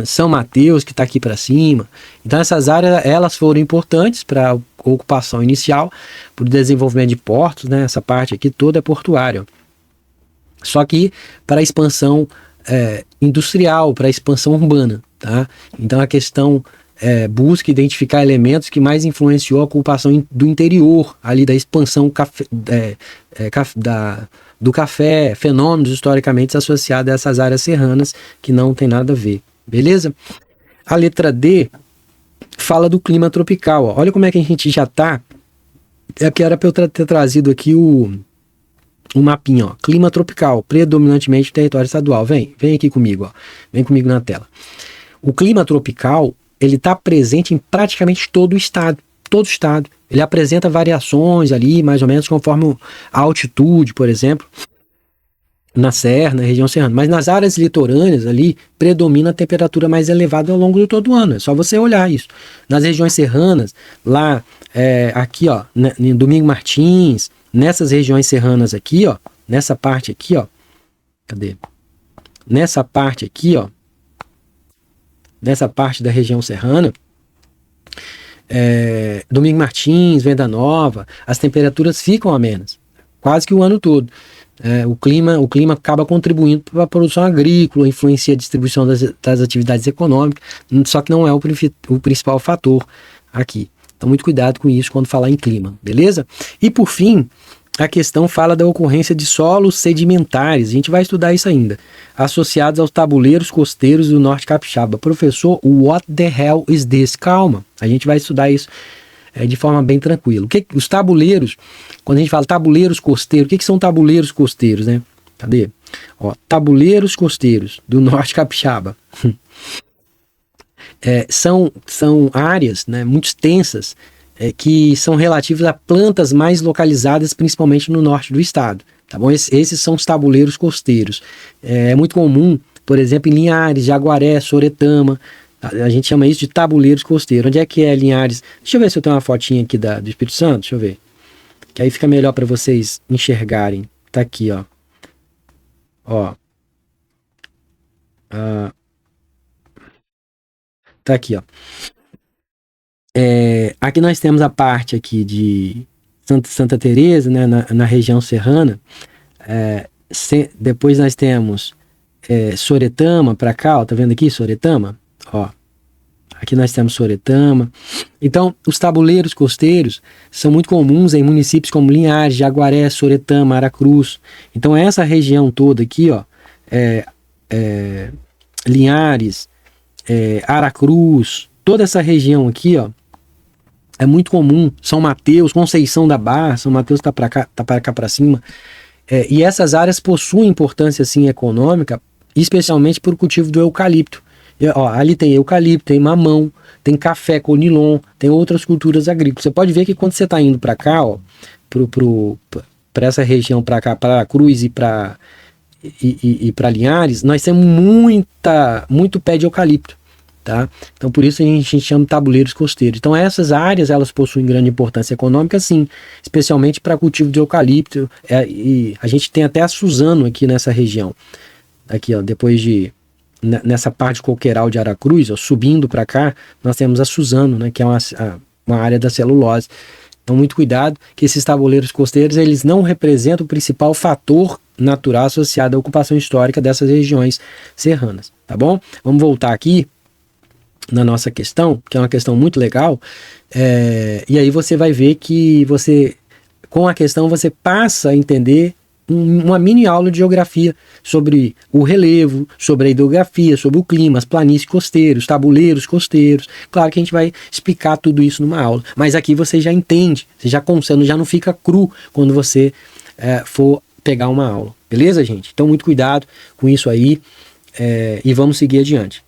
São Mateus, que está aqui para cima. Então essas áreas, elas foram importantes para a ocupação inicial, para o desenvolvimento de portos, né? Essa parte aqui toda é portuária. Só que para a expansão industrial, para a expansão urbana, tá? Então a questão busca identificar elementos que mais influenciou a ocupação do interior, ali da expansão do café, fenômenos historicamente associados a essas áreas serranas que não tem nada a ver, beleza? A letra D fala do clima tropical, ó. Olha como é que a gente já tá, que era para eu ter trazido aqui o mapinha, ó. Clima tropical, predominantemente território estadual, vem aqui comigo, ó. Vem comigo na tela. O clima tropical, ele está presente em praticamente todo o estado. Ele apresenta variações ali, mais ou menos, conforme a altitude, por exemplo, na serra, na região serrana. Mas nas áreas litorâneas ali, predomina a temperatura mais elevada ao longo de todo o ano. É só você olhar isso. Nas regiões serranas, lá, aqui, ó, em Domingo Martins, nessas regiões serranas aqui, ó, nessa parte aqui, ó, cadê? Nessa parte aqui, ó, nessa parte da região serrana, Domingo Martins, Venda Nova, as temperaturas ficam amenas, quase que o ano todo. O clima acaba contribuindo para a produção agrícola, influencia a distribuição das atividades econômicas, só que não é o principal fator aqui. Então, muito cuidado com isso quando falar em clima, beleza? E por fim, a questão fala da ocorrência de solos sedimentares, a gente vai estudar isso ainda, associados aos tabuleiros costeiros do norte capixaba. Professor, what the hell is this? Calma, a gente vai estudar isso de forma bem tranquila. Os tabuleiros, quando a gente fala tabuleiros costeiros, o que são tabuleiros costeiros, né? Cadê? Ó, tabuleiros costeiros do norte capixaba. São áreas, né, muito extensas, que são relativas a plantas mais localizadas, principalmente no norte do estado. Tá bom? Esses são os tabuleiros costeiros. É muito comum, por exemplo, em Linhares, Jaguaré, Soretama. A gente chama isso de tabuleiros costeiros. Onde é que é Linhares? Deixa eu ver se eu tenho uma fotinha aqui do Espírito Santo. Deixa eu ver. Que aí fica melhor para vocês enxergarem. Tá aqui, ó. Ó. Tá aqui, ó. Aqui nós temos a parte aqui de Santa Teresa, né, na região serrana. Depois nós temos Soretama para cá, ó, tá vendo aqui Soretama? Ó, aqui nós temos Soretama. Então, os tabuleiros costeiros são muito comuns em municípios como Linhares, Jaguaré, Soretama, Aracruz. Então, essa região toda aqui, ó, Linhares, Aracruz, toda essa região aqui, ó, é muito comum. São Mateus, Conceição da Barra, São Mateus tá para cá para cima. E essas áreas possuem importância assim econômica, especialmente por cultivo do eucalipto. Ali tem eucalipto, tem mamão, tem café, conilon, tem outras culturas agrícolas. Você pode ver que quando você está indo para cá, ó, para essa região para cá, para Cruz e para Linhares, nós temos muito pé de eucalipto. Tá? Então por isso a gente chama de tabuleiros costeiros. Então essas áreas elas possuem grande importância econômica, sim, especialmente para cultivo de eucalipto, e a gente tem até a Suzano aqui nessa região, aqui ó, depois nessa parte coqueiral de Aracruz, ó, subindo para cá, nós temos a Suzano, né, que é uma área da celulose. Então muito cuidado que esses tabuleiros costeiros eles não representam o principal fator natural associado à ocupação histórica dessas regiões serranas, tá bom? Vamos voltar aqui na nossa questão, que é uma questão muito legal, e aí você vai ver que com a questão você passa a entender uma mini aula de geografia sobre o relevo, sobre a hidrografia, sobre o clima, as planícies costeiras, tabuleiros costeiros. Claro que a gente vai explicar tudo isso numa aula, mas aqui você já entende, você já não fica cru quando você for pegar uma aula, beleza, gente? Então muito cuidado com isso aí, e vamos seguir adiante.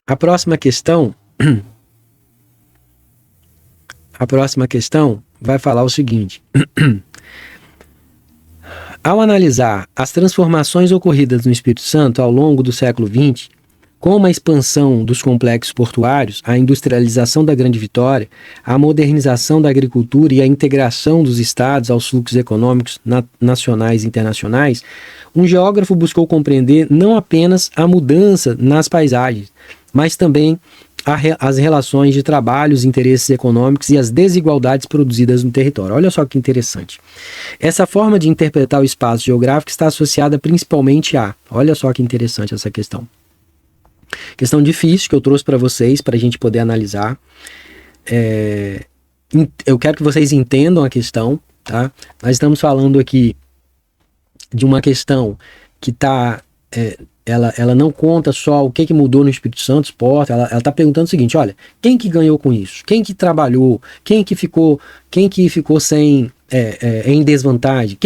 A próxima questão vai falar o seguinte: ao analisar as transformações ocorridas no Espírito Santo ao longo do século XX, como a expansão dos complexos portuários, a industrialização da Grande Vitória, a modernização da agricultura e a integração dos estados aos fluxos econômicos nacionais e internacionais, um geógrafo buscou compreender não apenas a mudança nas paisagens, mas também as relações de trabalho, os interesses econômicos e as desigualdades produzidas no território. Olha só que interessante. Essa forma de interpretar o espaço geográfico está associada principalmente olha só que interessante essa questão. Questão difícil que eu trouxe para vocês, para a gente poder analisar. Eu quero que vocês entendam a questão, tá? Nós estamos falando aqui de uma questão que está... ela não conta só o que mudou no Espírito Santo Sport, ela está perguntando o seguinte: olha, quem que ganhou com isso? Quem que trabalhou? Quem que ficou sem... em desvantagem?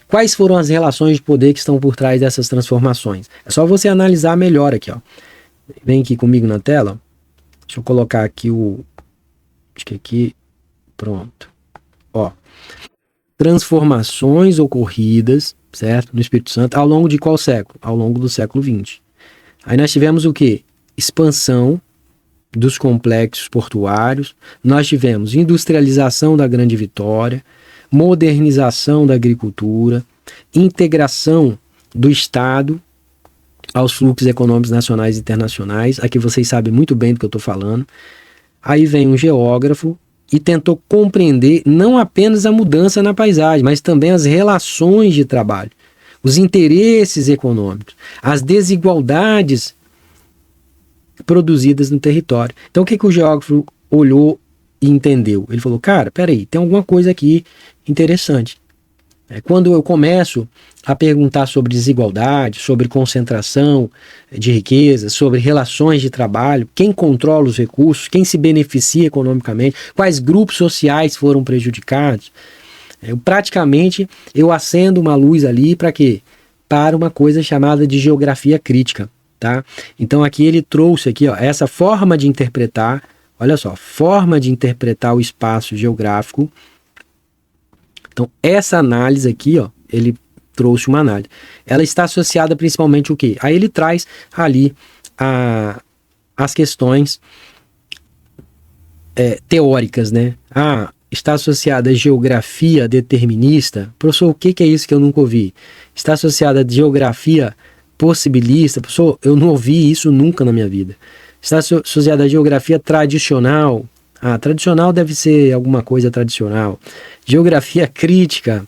Quais foram as relações de poder que estão por trás dessas transformações? É só você analisar melhor aqui, ó. Vem aqui comigo na tela. Deixa eu colocar aqui acho que aqui... Pronto. Ó. Transformações ocorridas, certo? No Espírito Santo, ao longo de qual século? Ao longo do século XX. Aí nós tivemos o quê? Expansão dos complexos portuários. Nós tivemos industrialização da Grande Vitória, modernização da agricultura, integração do Estado aos fluxos econômicos nacionais e internacionais. Aqui vocês sabem muito bem do que eu estou falando. Aí vem um geógrafo e tentou compreender não apenas a mudança na paisagem, mas também as relações de trabalho, os interesses econômicos, as desigualdades produzidas no território. Então o que o geógrafo olhou e entendeu? Ele falou: cara, peraí, tem alguma coisa aqui interessante. Quando eu começo a perguntar sobre desigualdade, sobre concentração de riqueza, sobre relações de trabalho, quem controla os recursos, quem se beneficia economicamente, quais grupos sociais foram prejudicados, praticamente eu acendo uma luz ali para quê? Para uma coisa chamada de geografia crítica, tá? Então aqui ele trouxe aqui, ó, essa forma de interpretar, olha só, forma de interpretar o espaço geográfico. Então, essa análise aqui, ó, ele trouxe uma análise. Ela está associada principalmente ao quê? Aí ele traz ali as questões teóricas, né? Está associada à geografia determinista. Professor, o que é isso que eu nunca ouvi? Está associada à geografia possibilista. Professor, eu não ouvi isso nunca na minha vida. Está associada à geografia tradicional. Tradicional deve ser alguma coisa tradicional. Geografia crítica,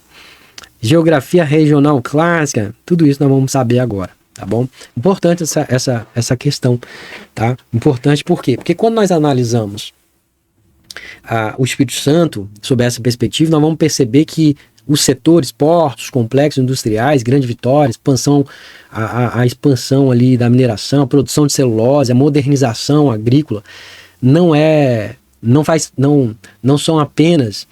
geografia regional clássica, tudo isso nós vamos saber agora, tá bom? Importante essa questão, tá? Importante por quê? Porque quando nós analisamos o Espírito Santo sob essa perspectiva, nós vamos perceber que os setores, portos, complexos industriais, Grande Vitória, expansão, a expansão ali da mineração, a produção de celulose, a modernização agrícola, não são apenas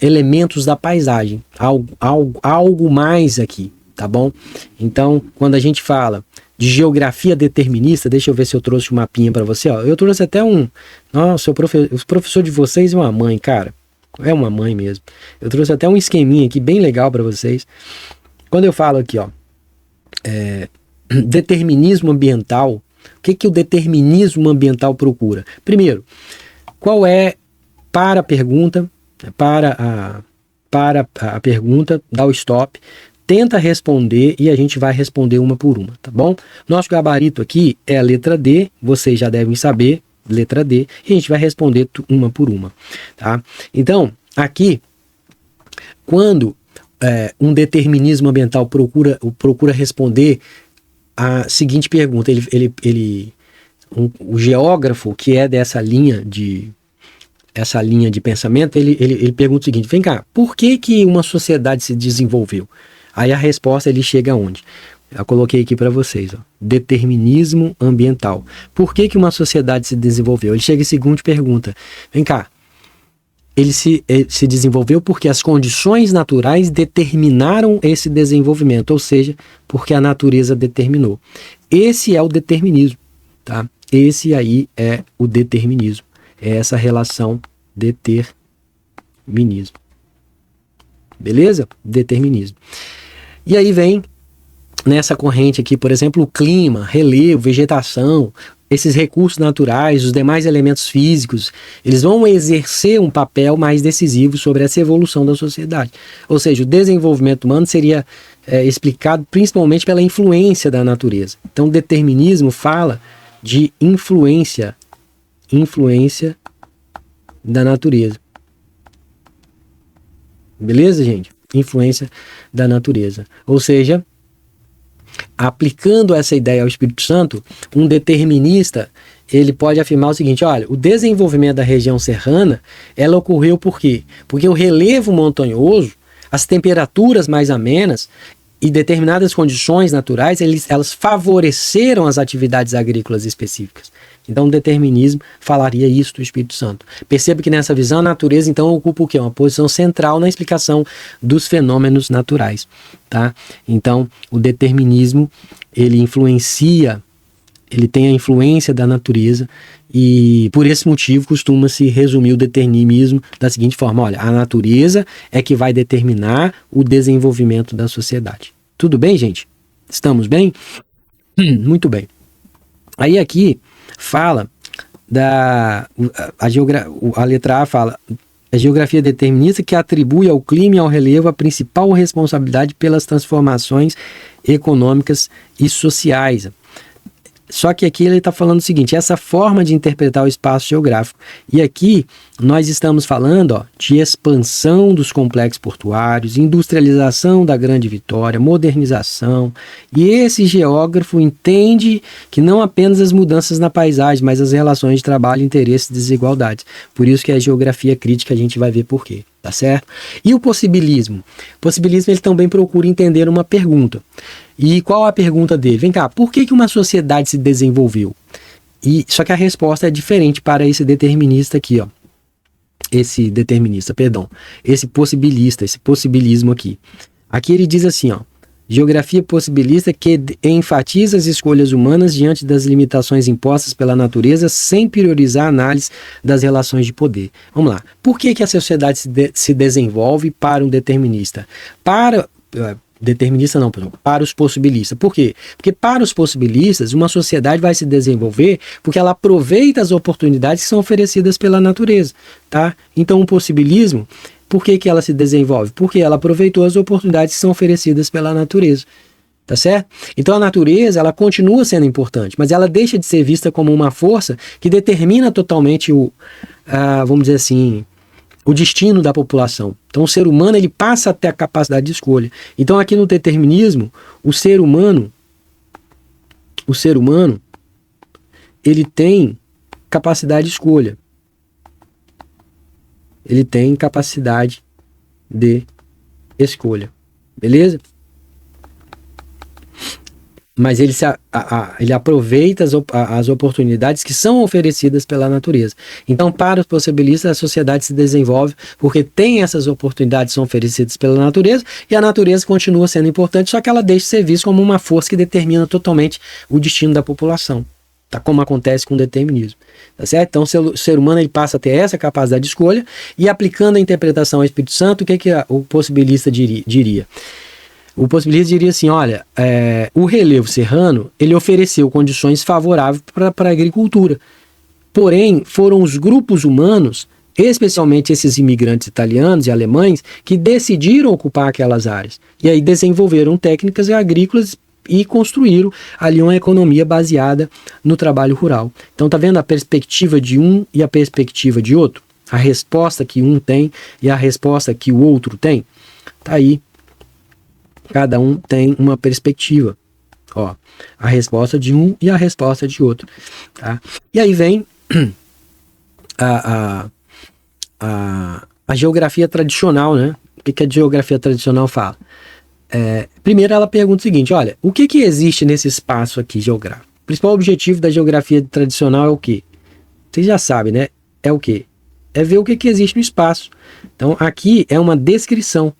elementos da paisagem, algo mais aqui, tá bom? Então, quando a gente fala de geografia determinista, deixa eu ver se eu trouxe um mapinha para você, ó. Eu trouxe até nossa, o professor de vocês é uma mãe, cara, é uma mãe mesmo. Eu trouxe até um esqueminha aqui bem legal para vocês. Quando eu falo aqui, ó, determinismo ambiental, o que o determinismo ambiental procura? Primeiro, qual é, para a pergunta, para a pergunta, dá o stop, tenta responder e a gente vai responder uma por uma, tá bom? Nosso gabarito aqui é a letra D, vocês já devem saber, letra D, e a gente vai responder uma por uma, tá? Então, aqui, quando um determinismo ambiental procura responder a seguinte pergunta, o geógrafo que é dessa linha de pensamento, ele pergunta o seguinte: vem cá, por que uma sociedade se desenvolveu? Aí a resposta ele chega aonde? Eu coloquei aqui para vocês, ó, determinismo ambiental. Por que uma sociedade se desenvolveu? Ele chega em seguinte pergunta: vem cá, ele se desenvolveu porque as condições naturais determinaram esse desenvolvimento, ou seja, porque a natureza determinou. Esse é o determinismo, tá? Esse aí é o determinismo. É essa relação determinismo. Beleza? Determinismo. E aí vem nessa corrente aqui, por exemplo, o clima, relevo, vegetação, esses recursos naturais, os demais elementos físicos, eles vão exercer um papel mais decisivo sobre essa evolução da sociedade. Ou seja, o desenvolvimento humano seria explicado principalmente pela influência da natureza. Então, o determinismo fala de influência da natureza. Beleza, gente? Influência da natureza. Ou seja, aplicando essa ideia ao Espírito Santo, um determinista, ele pode afirmar o seguinte: olha, o desenvolvimento da região serrana, ela ocorreu por quê? Porque o relevo montanhoso, as temperaturas mais amenas e determinadas condições naturais, elas favoreceram as atividades agrícolas específicas. Então o determinismo falaria isso do Espírito Santo. Perceba que nessa visão a natureza então ocupa o quê? Uma posição central na explicação dos fenômenos naturais, tá? Então o determinismo, ele influencia, ele tem a influência da natureza e por esse motivo costuma-se resumir o determinismo da seguinte forma: olha, a natureza é que vai determinar o desenvolvimento da sociedade. Tudo bem, gente? Estamos bem? Muito bem. Aí aqui fala a letra A fala: a geografia determinista que atribui ao clima e ao relevo a principal responsabilidade pelas transformações econômicas e sociais. Só que aqui ele está falando o seguinte: essa forma de interpretar o espaço geográfico. E aqui nós estamos falando de expansão dos complexos portuários, industrialização da Grande Vitória, modernização. E esse geógrafo entende que não apenas as mudanças na paisagem, mas as relações de trabalho, interesses e desigualdades. Por isso que a geografia crítica a gente vai ver por quê. Tá certo? E o possibilismo? O possibilismo ele também procura entender uma pergunta. E qual a pergunta dele? Vem cá, por que uma sociedade se desenvolveu? Só que a resposta é diferente para esse determinista aqui, ó. Esse possibilista, esse possibilismo aqui. Aqui ele diz assim, ó: geografia possibilista que enfatiza as escolhas humanas diante das limitações impostas pela natureza sem priorizar a análise das relações de poder. Vamos lá. Por que a sociedade se desenvolve para um determinista? Para os possibilistas. Por quê? Porque para os possibilistas, uma sociedade vai se desenvolver porque ela aproveita as oportunidades que são oferecidas pela natureza, tá? Então o possibilismo, por que ela se desenvolve? Porque ela aproveitou as oportunidades que são oferecidas pela natureza, tá certo? Então a natureza, ela continua sendo importante, mas ela deixa de ser vista como uma força que determina totalmente vamos dizer assim, o destino da população. Então o ser humano, ele passa a ter a capacidade de escolha. Então aqui no determinismo, o ser humano, ele tem capacidade de escolha. Ele tem capacidade de escolha. Beleza? Mas ele aproveita as oportunidades que são oferecidas pela natureza. Então, para os possibilistas, a sociedade se desenvolve porque tem essas oportunidades que são oferecidas pela natureza e a natureza continua sendo importante, só que ela deixa de ser vista como uma força que determina totalmente o destino da população, tá? Como acontece com o determinismo. Tá certo? Então o ser humano ele passa a ter essa capacidade de escolha e aplicando a interpretação ao Espírito Santo, o que o possibilista diria? O possibilista diria assim: olha, o relevo serrano ele ofereceu condições favoráveis para a agricultura, porém foram os grupos humanos, especialmente esses imigrantes italianos e alemães, que decidiram ocupar aquelas áreas e aí desenvolveram técnicas agrícolas e construíram ali uma economia baseada no trabalho rural. Então tá vendo a perspectiva de um e a perspectiva de outro? A resposta que um tem e a resposta que o outro tem? Tá aí. Cada um tem uma perspectiva. Ó, a resposta de um e a resposta de outro. Tá? E aí vem a geografia tradicional, né? O que a geografia tradicional fala? Primeiro ela pergunta o seguinte: olha, o que existe nesse espaço aqui geográfico? O principal objetivo da geografia tradicional é o quê? Vocês já sabem, né? É o quê? É ver o que existe no espaço. Então aqui é uma descrição.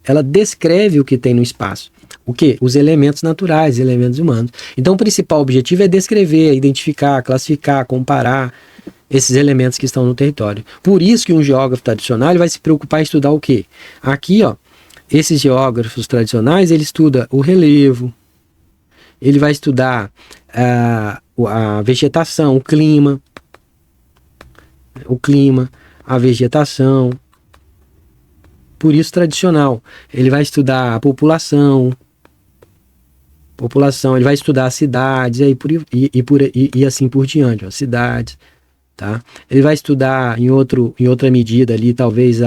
Ela descreve o que tem no espaço. O quê? Os elementos naturais, elementos humanos. Então o principal objetivo é descrever, identificar, classificar, comparar esses elementos que estão no território. Por isso que um geógrafo tradicional ele vai se preocupar em estudar o quê? Aqui, ó, esses geógrafos tradicionais, ele estuda o relevo, ele vai estudar a vegetação, o clima, a vegetação. Por isso tradicional. Ele vai estudar a população, ele vai estudar as cidades e assim por diante, ó, cidades, tá? Ele vai estudar em outra medida ali, talvez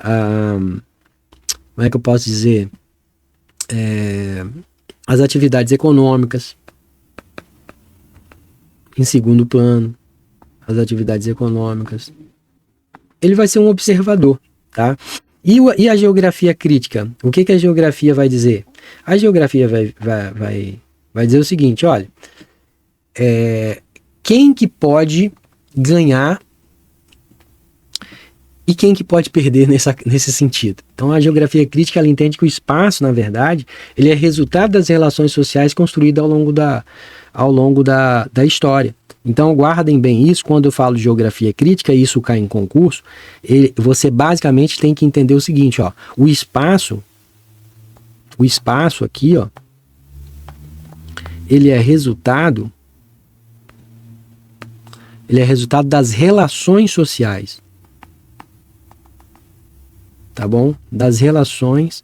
como é que eu posso dizer? as atividades econômicas, em segundo plano, as atividades econômicas. Ele vai ser um observador, tá? E a geografia crítica? O que a geografia vai dizer? A geografia vai dizer o seguinte, olha, quem que pode ganhar e quem que pode perder nesse sentido. Então a geografia crítica ela entende que o espaço, na verdade, ele é resultado das relações sociais construídas ao longo da história. Então guardem bem isso, quando eu falo de geografia crítica, e isso cai em concurso, você basicamente tem que entender o seguinte, ó, o espaço aqui, ó, ele é resultado das relações sociais. Tá bom? Das relações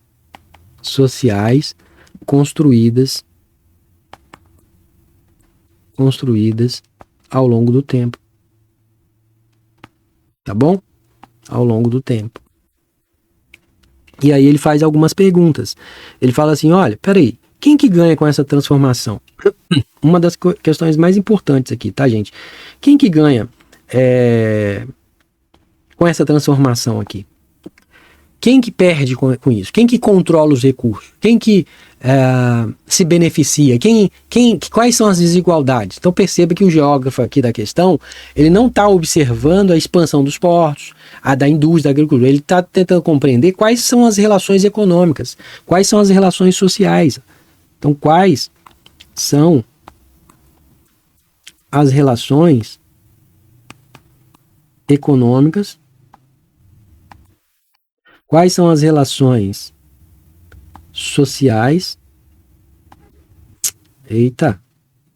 sociais construídas ao longo do tempo. Tá bom? Ao longo do tempo. E aí ele faz algumas perguntas. Ele fala assim, olha, peraí, quem que ganha com essa transformação? Uma das questões mais importantes aqui, tá, gente? Quem que ganha com essa transformação aqui? Quem que perde com isso? Quem que controla os recursos? Quem que se beneficia? Quais são as desigualdades? Então perceba que o geógrafo aqui da questão, ele não está observando a expansão dos portos, a da indústria, da agricultura. Ele está tentando compreender quais são as relações econômicas, quais são as relações sociais. Então quais são as relações econômicas, quais são as relações sociais,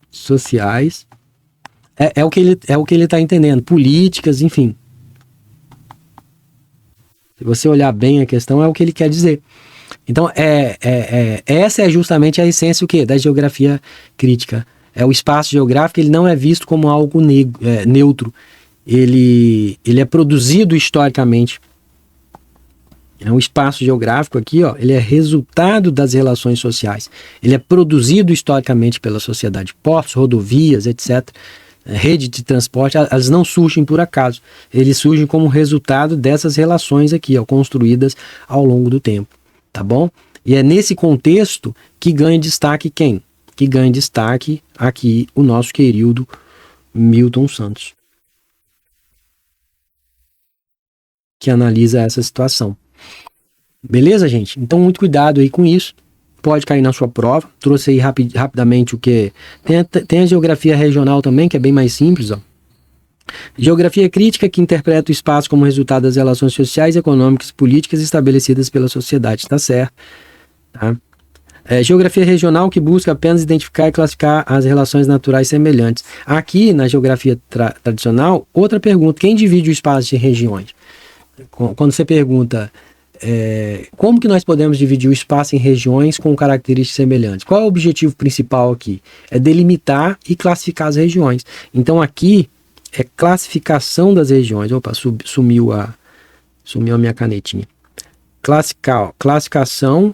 sociais, é o que ele está entendendo, políticas, enfim. Se você olhar bem a questão, é o que ele quer dizer. Então, essa é justamente a essência o quê? Da geografia crítica. O espaço geográfico, ele não é visto como algo neutro. Ele é produzido historicamente. O espaço geográfico aqui, ó, ele é resultado das relações sociais. Ele é produzido historicamente pela sociedade. Portos, rodovias, etc. Rede de transporte, elas não surgem por acaso. Eles surgem como resultado dessas relações aqui, ó, construídas ao longo do tempo. Tá bom? E é nesse contexto que ganha destaque quem? Que ganha destaque aqui o nosso querido Milton Santos, que analisa essa situação. Beleza, gente? Então, muito cuidado aí com isso. Pode cair na sua prova. Trouxe aí rapidamente o que... Tem a geografia regional também, que é bem mais simples, ó. Geografia crítica, que interpreta o espaço como resultado das relações sociais, econômicas e políticas estabelecidas pela sociedade. Tá certo. Tá? Geografia regional, que busca apenas identificar e classificar as relações naturais semelhantes. Aqui, na geografia tradicional, outra pergunta. Quem divide o espaço em regiões? Quando você pergunta... como que nós podemos dividir o espaço em regiões com características semelhantes? Qual é o objetivo principal aqui? É delimitar e classificar as regiões. Então aqui é classificação das regiões. Opa, sumiu a minha canetinha. Classificação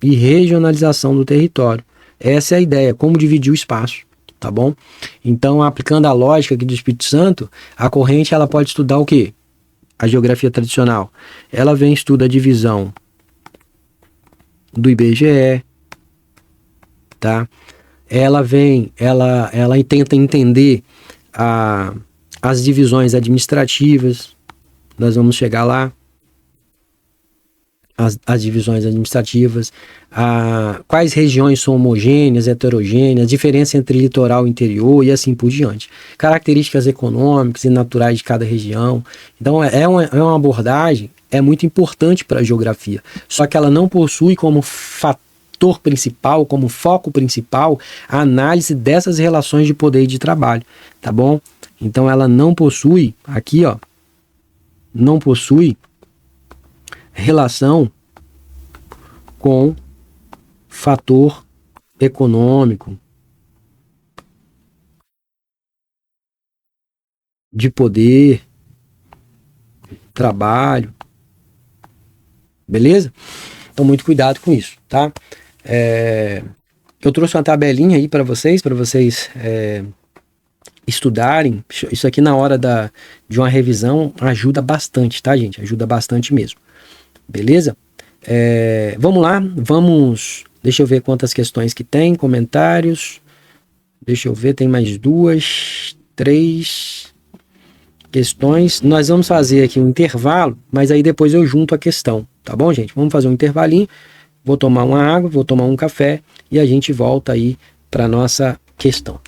e regionalização do território. Essa é a ideia, como dividir o espaço, tá bom? Então, aplicando a lógica aqui do Espírito Santo, a corrente ela pode estudar o quê? A geografia tradicional, ela vem estuda a divisão do IBGE, tá? Ela tenta entender as divisões administrativas, nós vamos chegar lá, as divisões administrativas, quais regiões são homogêneas, heterogêneas, diferença entre litoral e interior e assim por diante. Características econômicas e naturais de cada região. Então é uma abordagem muito importante para a geografia, só que ela não possui como fator principal, como foco principal, a análise dessas relações de poder e de trabalho, tá bom? Então ela não possui, aqui ó, não possui relação com fator econômico, de poder, trabalho, beleza? Então muito cuidado com isso, tá? Eu trouxe uma tabelinha aí para vocês estudarem. Isso aqui na hora de uma revisão ajuda bastante, tá, gente? Ajuda bastante mesmo. Beleza? Vamos lá, deixa eu ver quantas questões que tem, comentários. Deixa eu ver, tem mais 2, 3 questões. Nós vamos fazer aqui um intervalo, mas aí depois eu junto a questão, tá bom, gente? Vamos fazer um intervalinho. Vou tomar uma água, vou tomar um café e a gente volta aí para nossa questão.